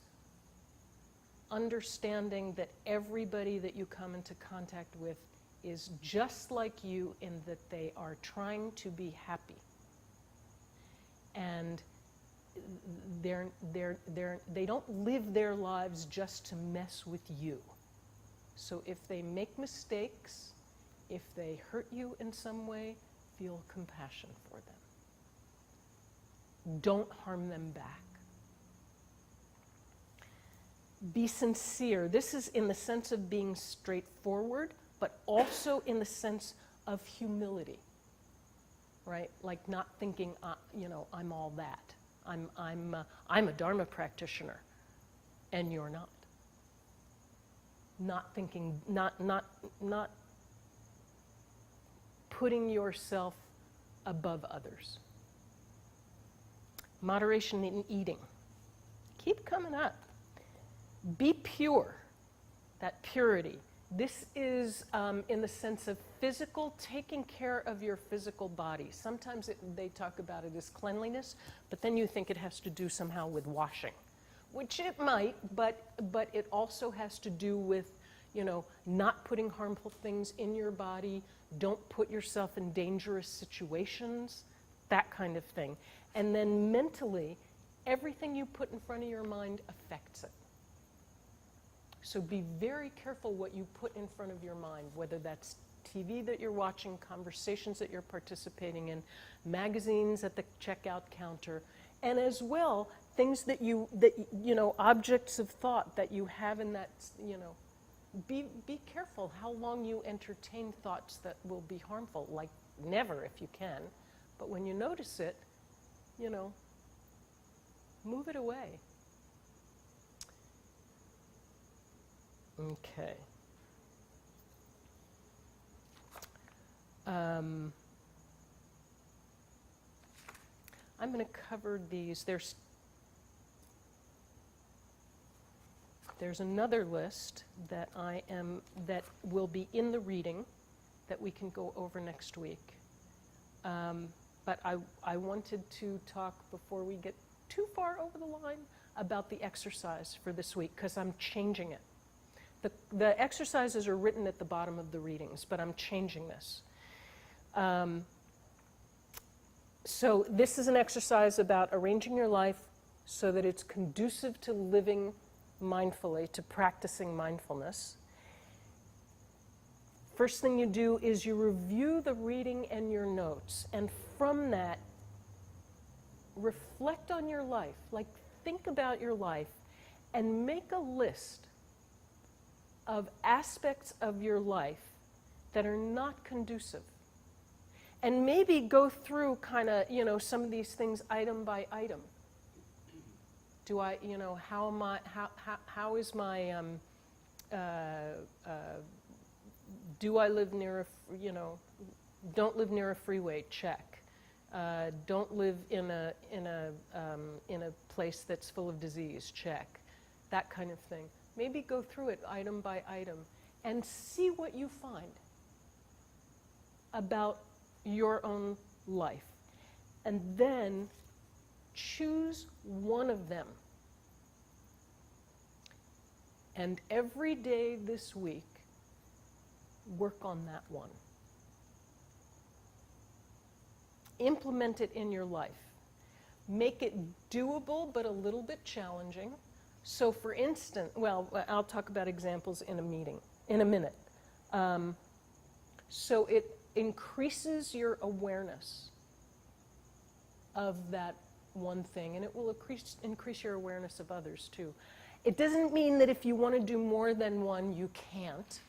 understanding that everybody that you come into contact with is just like you in that they are trying to be happy. And they don't live their lives just to mess with you. So if they make mistakes, if they hurt you in some way, feel compassion for them. Don't harm them back. Be sincere. This is in the sense of being straightforward, but also in the sense of humility, right? Like not thinking, you know, I'm all that. I'm a Dharma practitioner, and you're not. Not thinking, not putting yourself above others. Moderation in eating. Keep coming up. Be pure, that purity. This is in the sense of physical, taking care of your physical body. Sometimes they talk about it as cleanliness, but then you think it has to do somehow with washing, which it might, but it also has to do with, you know, not putting harmful things in your body, don't put yourself in dangerous situations, that kind of thing. And then mentally, everything you put in front of your mind affects it. So be very careful what you put in front of your mind, whether that's TV that you're watching, conversations that you're participating in, magazines at the checkout counter, and as well, things that you know, objects of thought that you have in that, you know, be careful how long you entertain thoughts that will be harmful, like never if you can, but when you notice it, you know, move it away. Okay. I'm going to cover these. There's another list that that will be in the reading that we can go over next week. But I wanted to talk before we get too far over the line about the exercise for this week, because I'm changing it. The exercises are written at the bottom of the readings, but I'm changing this. So this is an exercise about arranging your life so that it's conducive to living mindfully, to practicing mindfulness. First thing you do is you review the reading and your notes, and from that, reflect on your life. Like, think about your life and make a list of aspects of your life that are not conducive. And maybe go through kind of, some of these things item by item. Do I, how am I, how is my, do I live near a, don't live near a freeway, check. Don't live in a place that's full of disease, check. That kind of thing. Maybe go through it item by item and see what you find about your own life. And then choose one of them. And every day this week, work on that one. Implement it in your life. Make it doable, but a little bit challenging. So for instance, well, I'll talk about examples in a minute. So it increases your awareness of that one thing, and it will increase your awareness of others too. It doesn't mean that if you want to do more than one, you can't,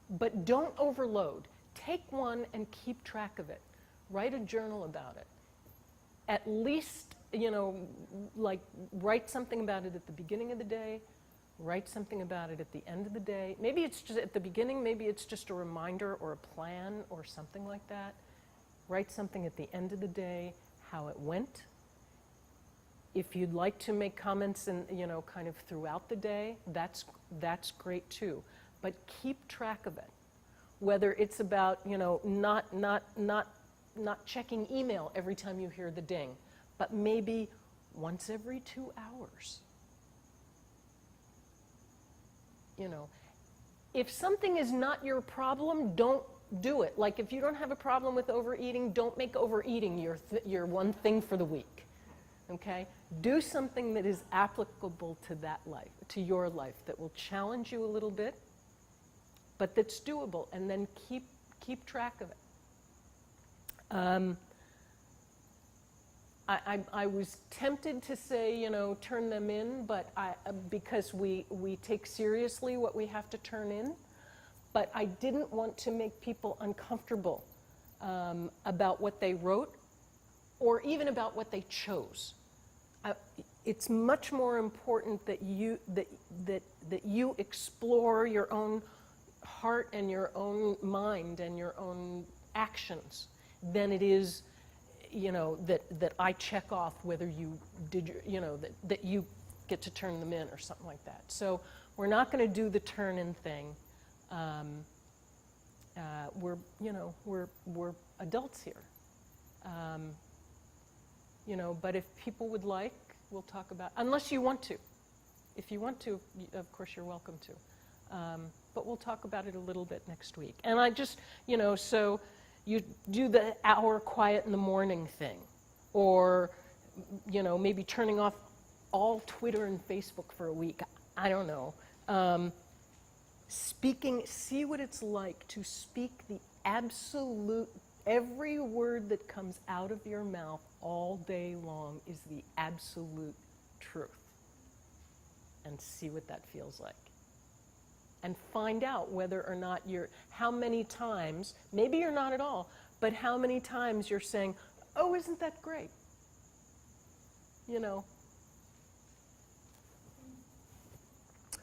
but don't overload. Take one and keep track of it. Write a journal about it. At least, like write something about it at the beginning of the day, write something about it at the end of the day. Maybe it's just at the beginning, maybe it's just a reminder or a plan or something like that. Write something at the end of the day, how it went. If you'd like to make comments and kind of throughout the day, that's great too. But keep track of it. Whether it's about not checking email every time you hear the ding, but maybe once every 2 hours. If something is not your problem, don't do it. Like if you don't have a problem with overeating, don't make overeating your one thing for the week. Okay? Do something that is applicable to that life, to your life, that will challenge you a little bit, but that's doable, and then keep track of it. I was tempted to say, turn them in, but because we take seriously what we have to turn in, but I didn't want to make people uncomfortable about what they wrote, or even about what they chose. It's much more important that you explore your own heart and your own mind and your own actions than it is, that I check off whether you did that you get to turn them in or something like that. So we're not going to do the turn in thing. We're adults here. But if people would like, we'll talk about, unless you want to. If you want to, of course you're welcome to. But we'll talk about it a little bit next week. And I just, so you do the hour quiet in the morning thing, or, maybe turning off all Twitter and Facebook for a week. I don't know. See what it's like to speak the absolute, every word that comes out of your mouth all day long is the absolute truth. And see what that feels like. And find out whether or not how many times, maybe you're not at all, but how many times you're saying, oh, isn't that great? Who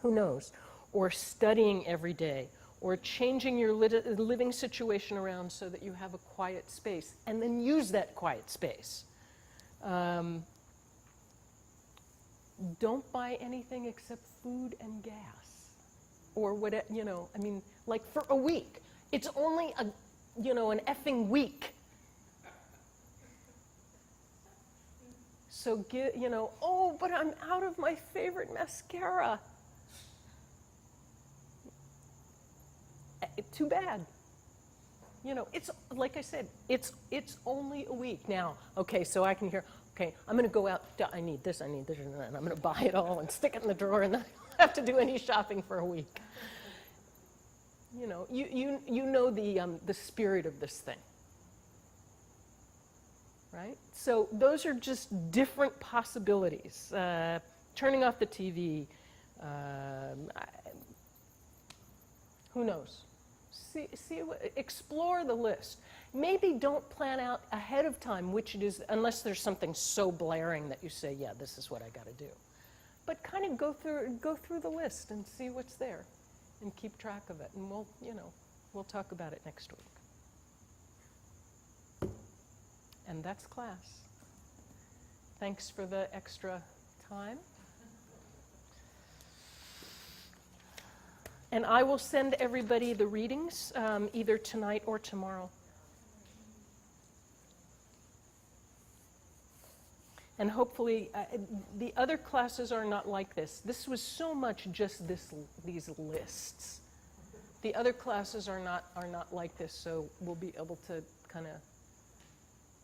knows? Or studying every day, or changing your living situation around so that you have a quiet space, and then use that quiet space. Don't buy anything except food and gas, or whatever, like for a week. It's only an effing week. So oh, but I'm out of my favorite mascara. Too bad. It's like I said, it's only a week now. Okay, so I can hear, okay, I'm going to go out, I need this, and I'm going to buy it all and stick it in the drawer, and then I don't have to do any shopping for a week. You know, you know the spirit of this thing, right? So those are just different possibilities. Turning off the TV, who knows? Explore the list. Maybe don't plan out ahead of time which it is, unless there's something so blaring that you say, yeah, this is what I got to do. But kind of go through the list and see what's there, and keep track of it. And we'll talk about it next week. And that's class. Thanks for the extra time. And I will send everybody the readings either tonight or tomorrow. And hopefully, the other classes are not like this. This was so much just these lists. The other classes are not like this, so we'll be able to kind of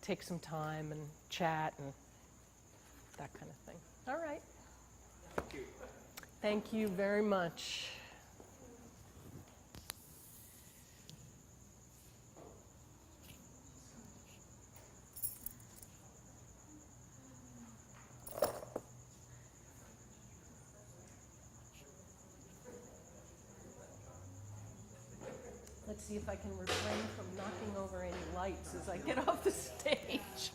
take some time and chat and that kind of thing. All right. Thank you. Thank you very much. Let's see if I can refrain from knocking over any lights as I get off the stage.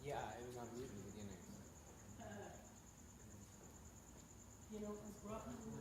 Yeah, it was on mute in the beginning. It brought me